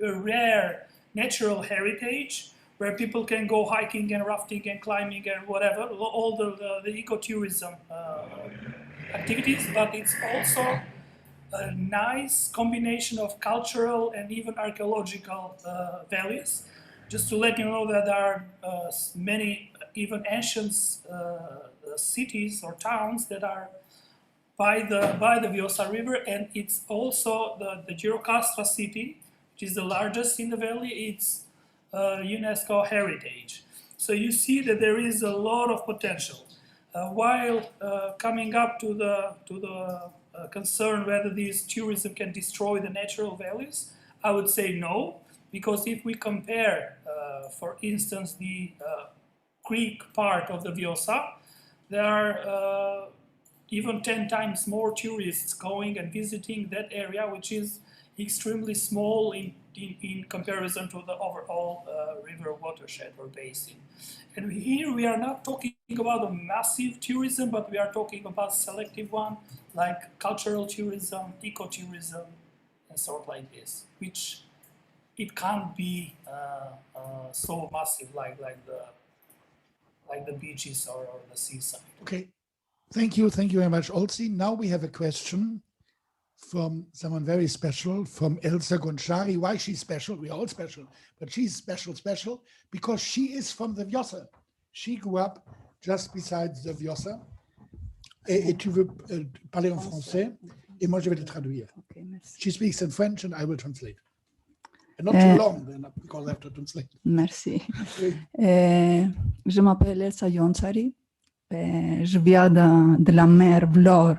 rare natural heritage where people can go hiking and rafting and climbing and whatever, all the ecotourism activities, but it's also a nice combination of cultural and even archaeological values. Just to let you know that there are many even ancient cities or towns that are by the Vjosa River, and it's also the Gjirokastra city, which is the largest in the valley. It's UNESCO heritage. So you see that there is a lot of potential. While coming up to the concern whether this tourism can destroy the natural values, I would say no, because if we compare, for instance, the Greek part of the Vjosa, there are even 10 times more tourists going and visiting that area, which is extremely small in comparison to the overall river watershed or basin. And here we are not talking about a massive tourism, but we are talking about selective one, like cultural tourism, ecotourism, and sort like this, which it can't be so massive like the beaches or the seaside. Okay, thank you very much, Olsi. Now we have a question from someone very special, from Elsa Gonchari. Why she's special? We're all special, but she's special because she is from the Vjosa. She grew up just beside the Vjosa. Et tu veux parler en français? Et moi, je vais te traduire. Okay, merci. She speaks in French and I will translate. And not too long, then, because I have to translate. Merci. Je m'appelle Elsa Gonchari. Je viens de la mer Vlor,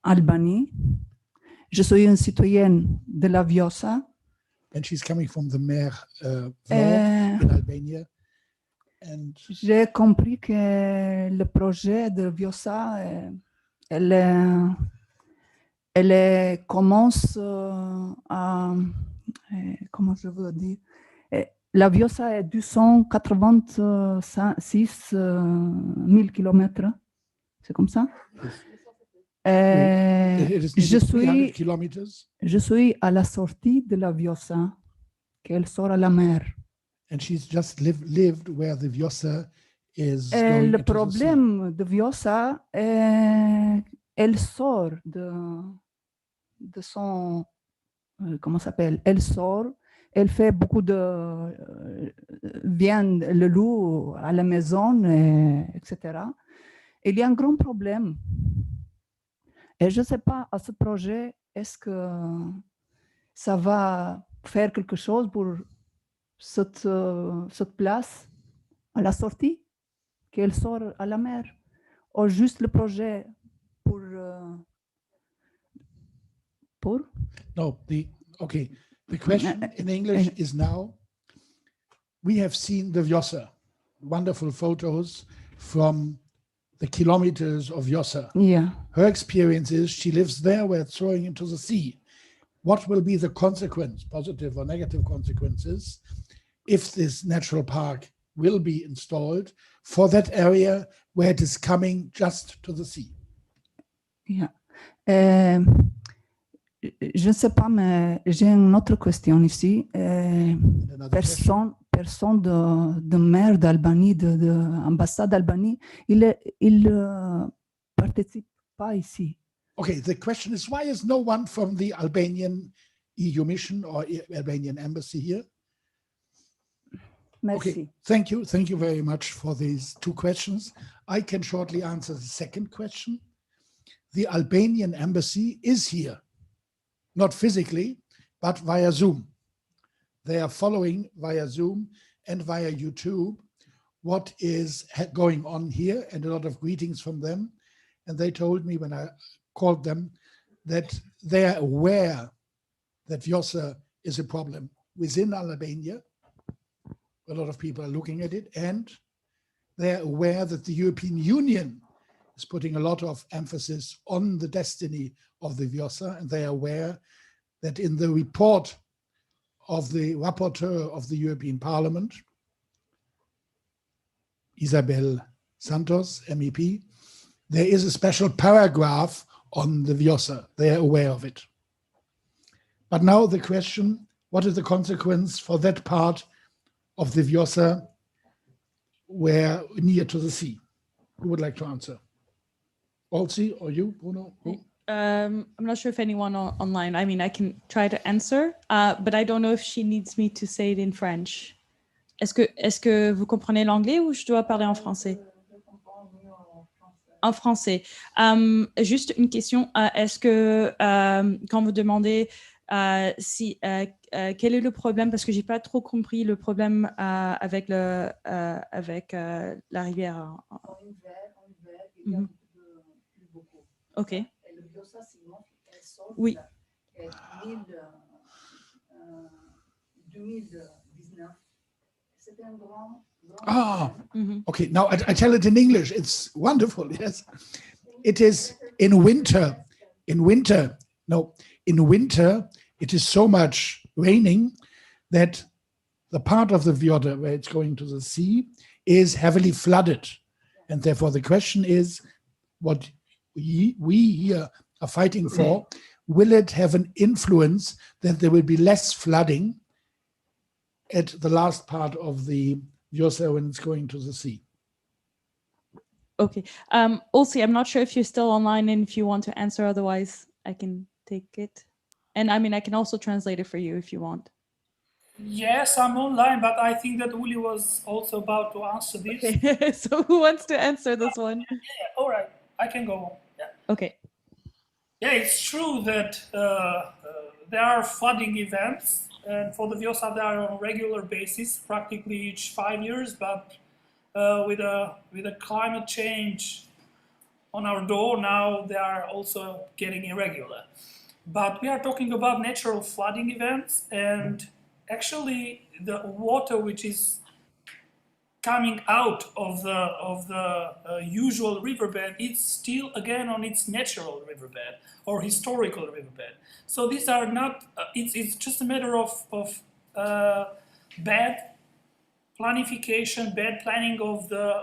Albanie. Je suis une citoyenne de la Vjosa. And she's coming from the mer Vlor in Albania. And j'ai compris que le projet de Vjosa, elle commence à, comment je veux dire, la Vjosa est 286 000 kilomètres, c'est comme ça? Je suis à la sortie de la Vjosa, qu'elle sort à la mer. And she's just lived where the Vjosa is going. Le problème de Vjosa, elle sort de son, comment ça s'appelle? Elle sort, elle fait beaucoup de viande, le loup à la maison, etc. Il y a un grand problème. Et je ne sais pas, à ce projet, est-ce que ça va faire quelque chose pour cette place à la sortie, qu'elle sort à la mer, ou juste le projet pour No, the question in English is now, we have seen the Vjosa, wonderful photos from the kilometers of Vjosa. Yeah. Her experience is she lives there where it's throwing into the sea. What will be the consequence, positive or negative consequences, if this natural park will be installed for that area where it is coming just to the sea? Yeah. Je ne sais pas, mais j'ai une autre question ici. Personne de maire d'Albanie, de ambassade d'Albanie, il participe pas ici. Okay, the question is, why is no one from the Albanian EU mission or Albanian embassy here? Merci. Okay, thank you very much for these two questions. I can shortly answer the second question. The Albanian embassy is here, not physically, but via Zoom. They are following via Zoom and via YouTube what is going on here, and a lot of greetings from them. And they told me when I called them that they are aware that Vjosa is a problem within Albania. A lot of people are looking at it, and they're aware that the European Union is putting a lot of emphasis on the destiny of the Vjosa, and they are aware that in the report of the rapporteur of the European Parliament, Isabel Santos, MEP, there is a special paragraph on the Vjosa. They are aware of it. But now the question, what is the consequence for that part of the Vjosa where near to the sea? Who would like to answer? Olsi or you, Bruno? Who? I'm not sure if anyone online, I mean, I can try to answer, but I don't know if she needs me to say it in French. Est-ce que vous comprenez l'anglais ou je dois parler en français? En français. Juste une question. Est-ce que quand vous demandez si, quel est le problème, parce que j'ai pas trop compris le problème avec la rivière. En hiver, il y a plus beaucoup. Ok. Et le Vjosa, sinon, elle sort Oui. 2019. C'est un grand Okay. Now I tell it in English. It's wonderful. Yes, it is in winter. In winter, it is so much raining that the part of the Vjosa where it's going to the sea is heavily flooded, and therefore the question is, what we here are fighting for: will it have an influence that there will be less flooding at the last part of the Vjosa when it's going to the sea? Okay. Also, I'm not sure if you're still online and if you want to answer, otherwise I can take it. And I mean, I can also translate it for you if you want. Yes, I'm online, but I think that Uli was also about to answer this. Okay. So who wants to answer this one? Yeah, all right, I can go on. Yeah. Okay. Yeah, it's true that there are flooding events, and for the Vjosa they are on a regular basis, practically each 5 years. But with a climate change on our door now, they are also getting irregular. But we are talking about natural flooding events, and actually the water which is coming out of the usual riverbed, it's still again on its natural riverbed or historical riverbed. So these are not, it's just a matter of bad planification, bad planning of the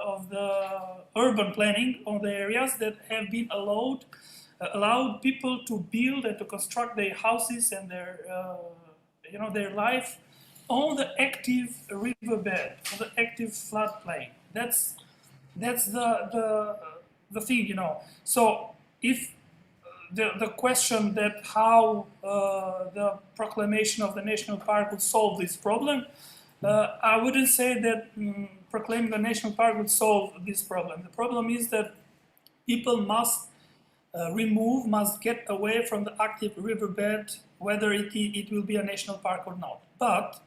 urban planning on the areas that have been allowed people to build and to construct their houses and their their life on the active riverbed, on the active floodplain. That's the thing, you know. So if the question that how the proclamation of the national park would solve this problem, I wouldn't say that proclaiming the national park would solve this problem. The problem is that people must must get away from the active riverbed, whether it will be a national park or not. But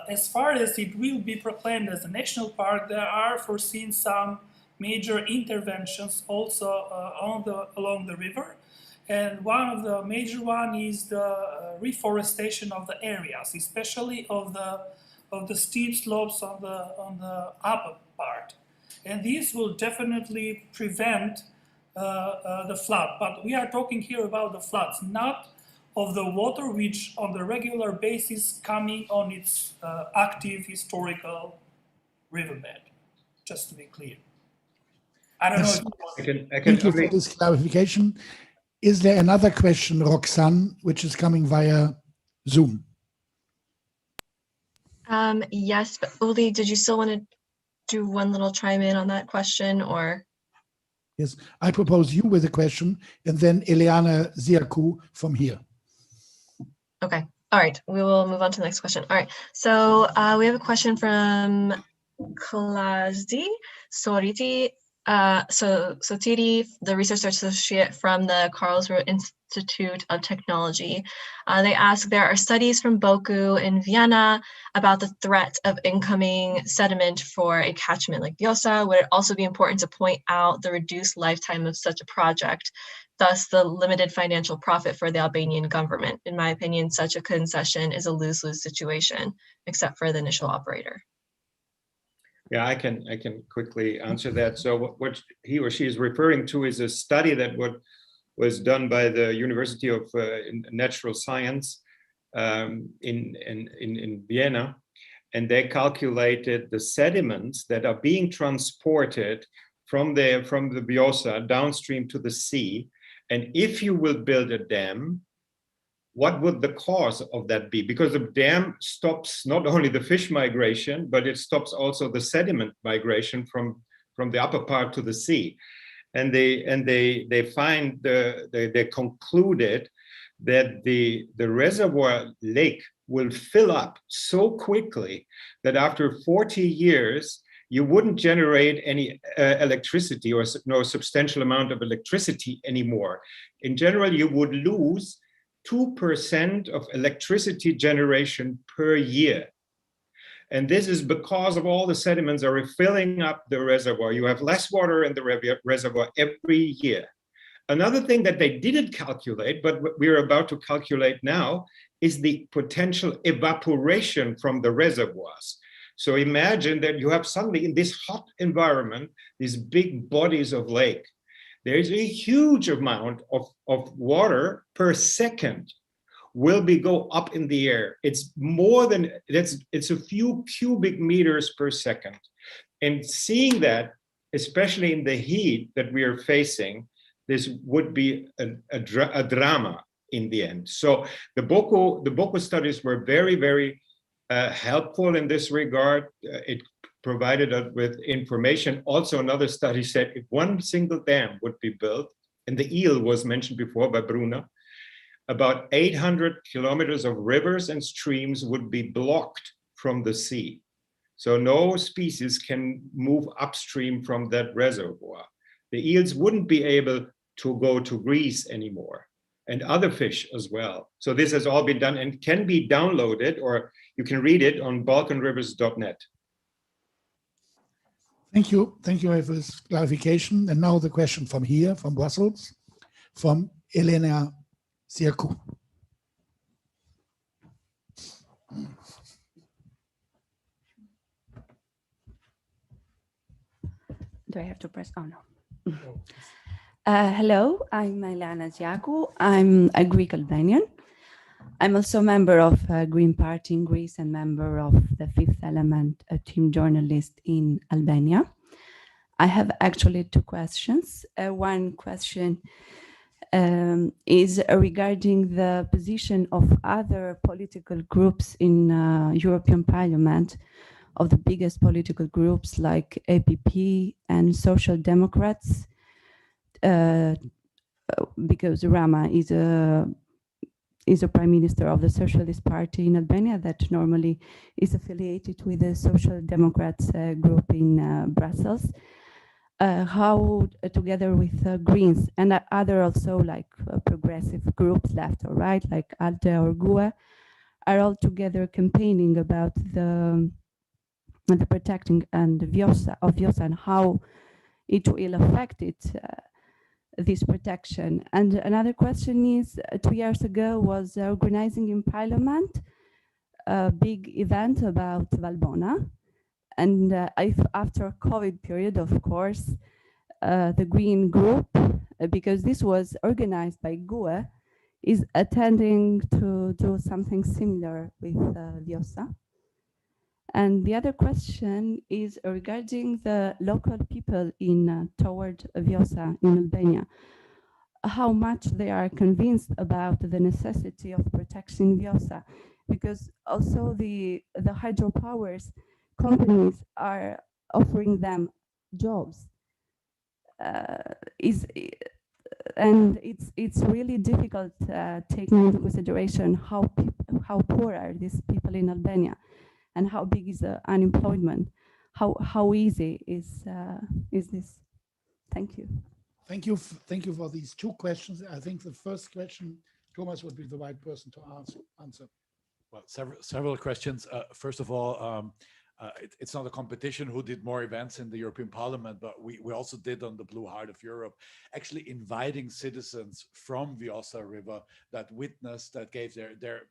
as far as it will be proclaimed as a national park, there are foreseen some major interventions also along the river. And one of the major one is the reforestation of the areas, especially of the steep slopes on the upper part. And this will definitely prevent the flood. But we are talking here about the floods, not of the water which on the regular basis coming on its active historical riverbed, just to be clear. I don't know if Thank you for this clarification. Is there another question, Roxanne, which is coming via Zoom? Yes, but Uli, did you still want to do one little chime in on that question, or? Yes, I propose you with a question, and then Eliana Ziakou from here. Okay, all right, we will move on to the next question. All right, so we have a question from Kalazdi Soriti. Tiri, the research associate from the Karlsruhe Institute of Technology. They ask, there are studies from Boku in Vienna about the threat of incoming sediment for a catchment like Vjosa. Would it also be important to point out the reduced lifetime of such a project, thus the limited financial profit for the Albanian government? In my opinion, such a concession is a lose-lose situation, except for the initial operator. Yeah, I can quickly answer that. So what he or she is referring to is a study that was done by the University of Natural Science in Vienna, and they calculated the sediments that are being transported from the Vjosa downstream to the sea. And if you will build a dam, what would the cause of that be? Because the dam stops not only the fish migration, but it stops also the sediment migration from the upper part to the sea. And they concluded that the reservoir lake will fill up so quickly that after 40 years, you wouldn't generate any electricity or no substantial amount of electricity anymore. In general, you would lose 2% of electricity generation per year. And this is because of all the sediments are filling up the reservoir. You have less water in the reservoir every year. Another thing that they didn't calculate, but we're about to calculate now, is the potential evaporation from the reservoirs. So imagine that you have suddenly in this hot environment, these big bodies of lake. There is a huge amount of water per second will go up in the air. It's more than, it's a few cubic meters per second. And seeing that, especially in the heat that we are facing, this would be a drama in the end. So the Boko studies were very, very helpful in this regard. It provided us with information. Also, another study said if one single dam would be built, and the eel was mentioned before by Bruna, about 800 kilometers of rivers and streams would be blocked from the sea. So no species can move upstream from that reservoir. The eels wouldn't be able to go to Greece anymore, and other fish as well. So this has all been done and can be downloaded, or you can read it on balkanrivers.net. Thank you for this clarification. And now the question from here, from Brussels, from Elena Sirku. Do I have to press? Oh, no. Hello, I'm Elena Ziakou. I'm a Greek Albanian. I'm also a member of Green Party in Greece and member of the Fifth Element, a team journalist in Albania. I have actually two questions. One question is regarding the position of other political groups in European Parliament, of the biggest political groups like APP and Social Democrats, because Rama is a prime minister of the Socialist Party in Albania that normally is affiliated with the Social Democrats group in Brussels. How together with Greens and other also like progressive groups, left or right, like ALDE or GUE, are all together campaigning about the protecting and Vjosa and how it will affect it, this protection. And another question is, 2 years ago was organizing in Parliament a big event about Valbona. And after COVID period, of course, the Green Group, because this was organized by GUE, is attending to do something similar with Vjosa. And the other question is regarding the local people in toward Vjosa in Albania, how much they are convinced about the necessity of protecting Vjosa, because also the hydropowers companies are offering them jobs. And it's really difficult taking into consideration how poor are these people in Albania, and how big is the unemployment? How easy is this? Thank you. Thank you for these two questions. I think the first question, Thomas would be the right person to answer. Well, several questions. First of all, it's not a competition who did more events in the European Parliament, but we also did on the Blue Heart of Europe, actually inviting citizens from Vjosa River that witnessed, that gave their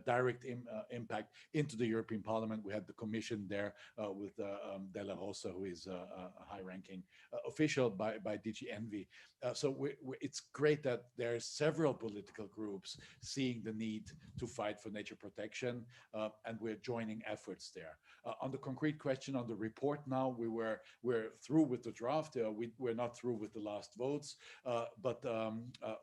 direct impact into the European Parliament. We had the Commission there with Della Rosa, who is a high-ranking official by DG Envy. So it's great that there are several political groups seeing the need to fight for nature protection, and we're joining efforts there. On the concrete question on the report now, we're through with the draft. We're not through with the last votes, but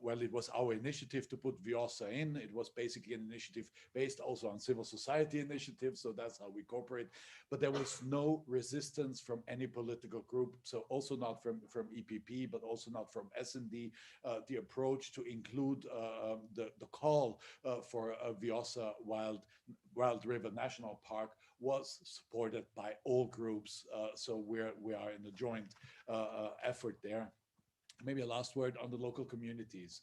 well, it was our initiative to put Vjosa in. It was basically an initiative based also on civil society initiatives, so that's how we cooperate. But there was no resistance from any political group, so also not from EPP, but also not from S&D. The approach to include the call for Vjosa Wild River National Park was supported by all groups, so we are in a joint effort there. Maybe a last word on the local communities.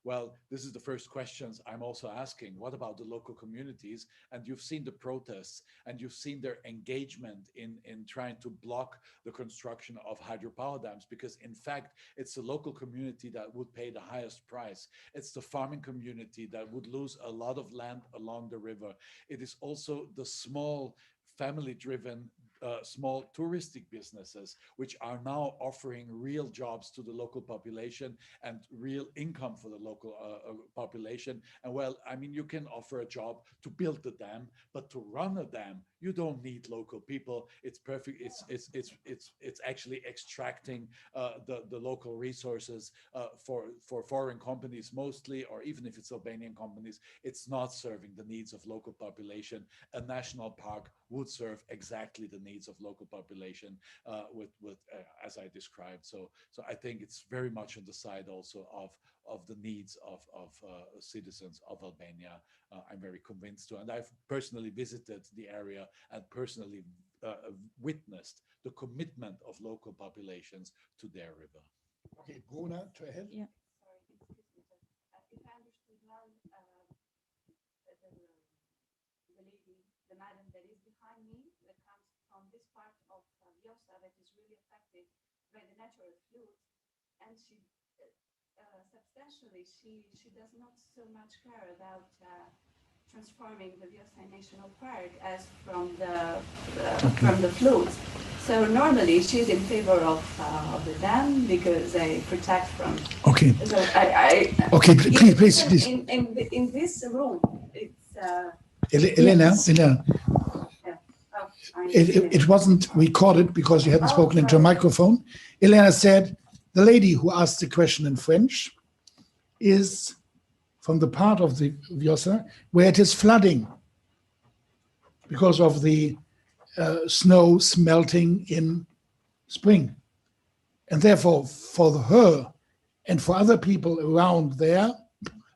Well, this is the first questions I'm also asking. What about the local communities? And you've seen the protests, and you've seen their engagement in trying to block the construction of hydropower dams, because in fact, it's the local community that would pay the highest price. It's the farming community that would lose a lot of land along the river. It is also the small family-driven small touristic businesses, which are now offering real jobs to the local population and real income for the local population. And well, I mean, you can offer a job to build the dam, but to run a dam, you don't need local people. It's perfect. It's actually extracting the local resources for foreign companies mostly, or even if it's Albanian companies, it's not serving the needs of local population. A national park would serve exactly the needs of local population with as I described. So I think it's very much on the side also of the needs of citizens of Albania. I'm very convinced to, and I've personally visited the area and personally witnessed the commitment of local populations to their river. Okay, Bruna, to ahead. Yeah. Sorry, excuse me. If I understood well, the lady, the madam that is behind me, that comes from this part of Vjosa that is really affected by the natural floods, and she substantially she does not so much care about transforming the Vjosa National Park as from the floods. So normally she's in favor of the dam because they protect from. Okay. So okay, please. In this room, it's. Elena. Yeah. Oh, It wasn't recorded because you hadn't spoken into a microphone. Elena said the lady who asked the question in French is from the part of the Vjosa where it is flooding because of the snow melting in spring. And therefore, for her and for other people around there,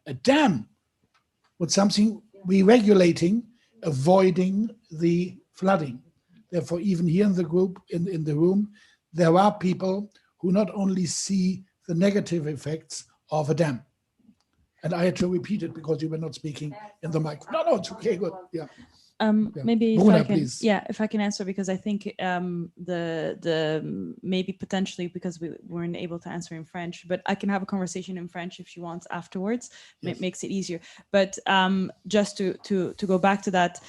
a dam would something be regulating, avoiding the flooding. Therefore, even here in the group, in the room, there are people who not only see the negative effects of a dam. And I had to repeat it because you were not speaking in the mic. No, it's okay, good, yeah. Maybe Bruna, if I can, please. if I can answer, because I think maybe potentially because we weren't able to answer in French, but I can have a conversation in French if she wants afterwards. Yes. It makes it easier. But just to go back to that,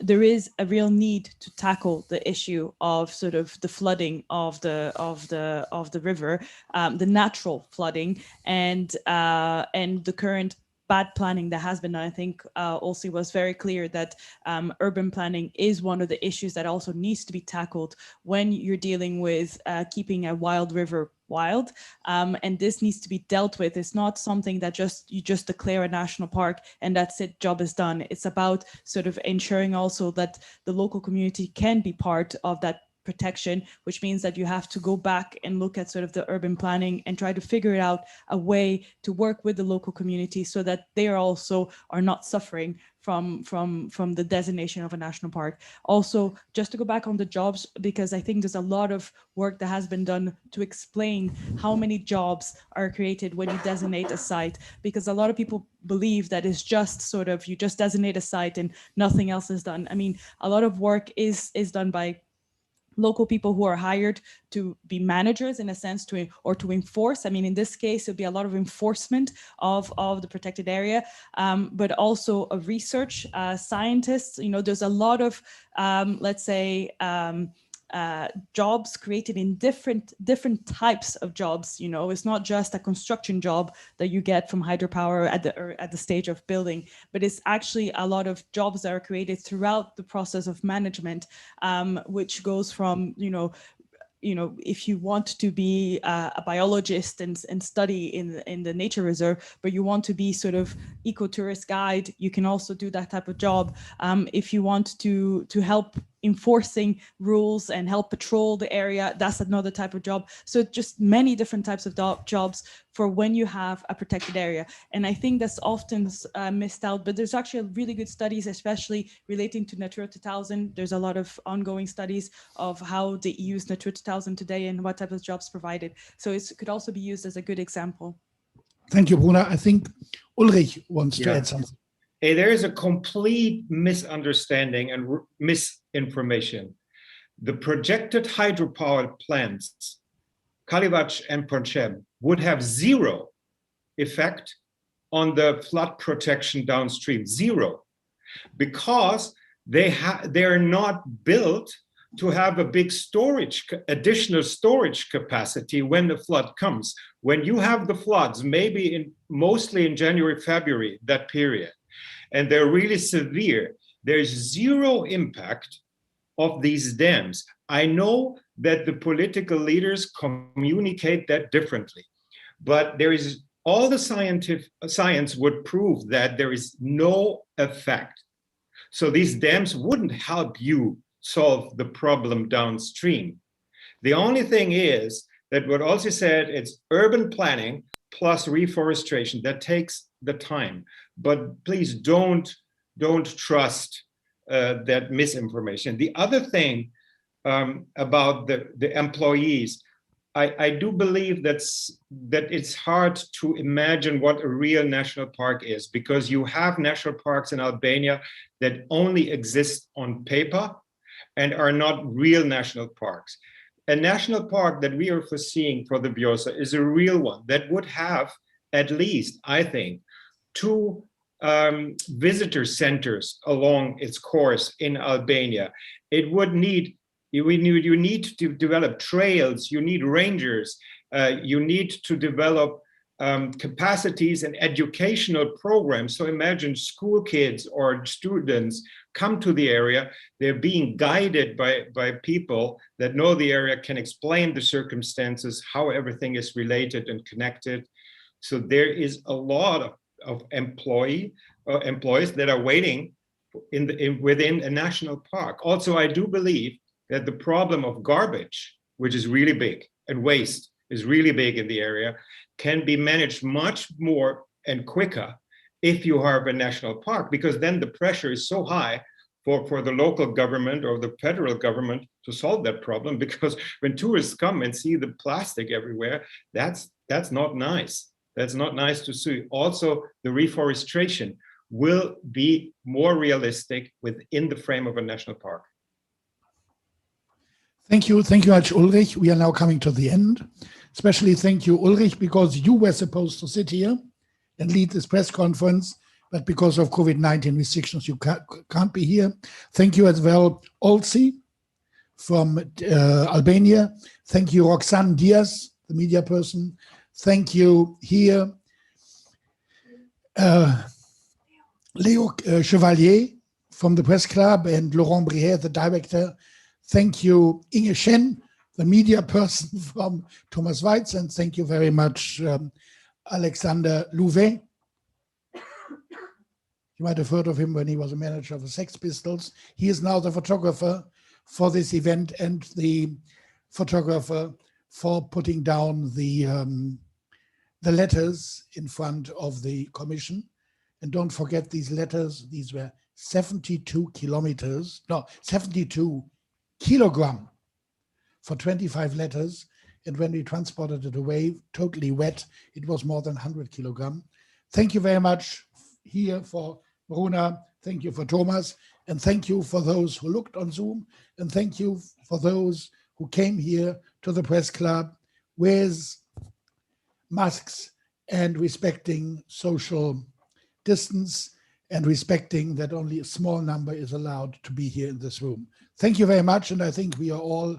there is a real need to tackle the issue of sort of the flooding of the river, the natural flooding, and the current bad planning that has been done. I think also was very clear that urban planning is one of the issues that also needs to be tackled when you're dealing with keeping a wild river wild, and this needs to be dealt with. It's not something that you just declare a national park and that's it, job is done. It's about sort of ensuring also that the local community can be part of that protection, which means that you have to go back and look at sort of the urban planning and try to figure out a way to work with the local community so that they also are not suffering from the designation of a national park. Also, just to go back on the jobs, because I think there's a lot of work that has been done to explain how many jobs are created when you designate a site, because a lot of people believe that it's just sort of, you just designate a site and nothing else is done. I mean, a lot of work is done by local people who are hired to be managers in a sense, or to enforce. I mean, in this case, it'll be a lot of enforcement of the protected area, but also a research scientists. You know, there's a lot of, let's say, jobs created in different types of jobs. You know, it's not just a construction job that you get from hydropower at the stage of building, but it's actually a lot of jobs that are created throughout the process of management, which goes from, you know, if you want to be a biologist and study in the nature reserve, but you want to be sort of eco-tourist guide, you can also do that type of job. If you want to help enforcing rules and help patrol the area, that's another type of job. So just many different types of jobs for when you have a protected area. And I think that's often missed out, but there's actually really good studies, especially relating to Natura 2000. There's a lot of ongoing studies of how the EU's Natura 2000 today and what type of jobs provided. So it could also be used as a good example. Thank you, Bruna. I think Ulrich wants to add something. There is a complete misunderstanding and misinformation. The projected hydropower plants, Collage and Ponchem, would have zero effect on the flood protection downstream, zero, because they are not built to have a big additional storage capacity when the flood comes. When you have the floods, maybe mostly in January, February, that period, and they're really severe, there's zero impact of these dams. I know that the political leaders communicate that differently, but there is all the science would prove that there is no effect. So these dams wouldn't help you solve the problem downstream. The only thing is that what also said, it's urban planning plus reforestation that takes the time. But please don't trust that misinformation. The other thing about the employees, I do believe that it's hard to imagine what a real national park is, because you have national parks in Albania that only exist on paper and are not real national parks. A national park that we are foreseeing for the Vjosa is a real one that would have at least, I think, 2 visitor centers along its course in Albania. It would need, you need to develop trails, you need rangers, you need to develop capacities and educational programs. So imagine school kids or students come to the area, they're being guided by people that know the area, can explain the circumstances, how everything is related and connected. So there is a lot of employees that are waiting within a national park. Also, I do believe that the problem of garbage, which is really big, and waste is really big in the area, can be managed much more and quicker if you have a national park, because then the pressure is so high for the local government or the federal government to solve that problem, because when tourists come and see the plastic everywhere, that's not nice. That's not nice to see. Also, the reforestation will be more realistic within the frame of a national park. Thank you much, Ulrich. We are now coming to the end. Especially thank you, Ulrich, because you were supposed to sit here and lead this press conference, but because of COVID-19 restrictions, you can't be here. Thank you as well, Olsi from Albania. Thank you, Roxanne Diaz, the media person. Thank you here, Leo Chevalier from the press club, and Laurent Brière, the director. Thank you, Inge Shen, the media person from Thomas Weitz, and thank you very much, Alexander Louvet. You might have heard of him when he was a manager of the Sex Pistols. He is now the photographer for this event and the photographer for putting down the letters in front of the commission. And don't forget these letters, these were 72 kilometers, no, 72 kilogram for 25 letters. And when we transported it away, totally wet, it was more than 100 kilogram. Thank you very much here for Bruna, Thank you for Thomas. And thank you for those who looked on Zoom. And thank you for those who came here to the press club with masks and respecting social distance and respecting that only a small number is allowed to be here in this room. Thank you very much. And I think we are all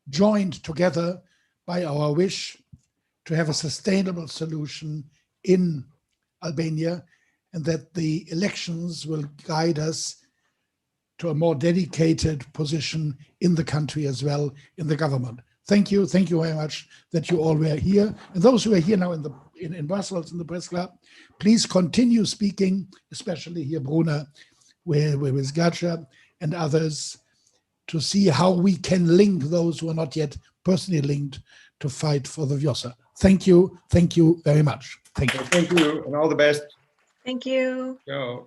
joined together by our wish to have a sustainable solution in Albania, and that the elections will guide us to a more dedicated position in the country as well, in the government. Thank you very much that you all were here. And those who are here now in Brussels in the press club, please continue speaking, especially here Bruna, with Gacha and others, to see how we can link those who are not yet personally linked to fight for the Vjosa. Thank you very much. Thank you. Thank you, and all the best. Thank you. Ciao.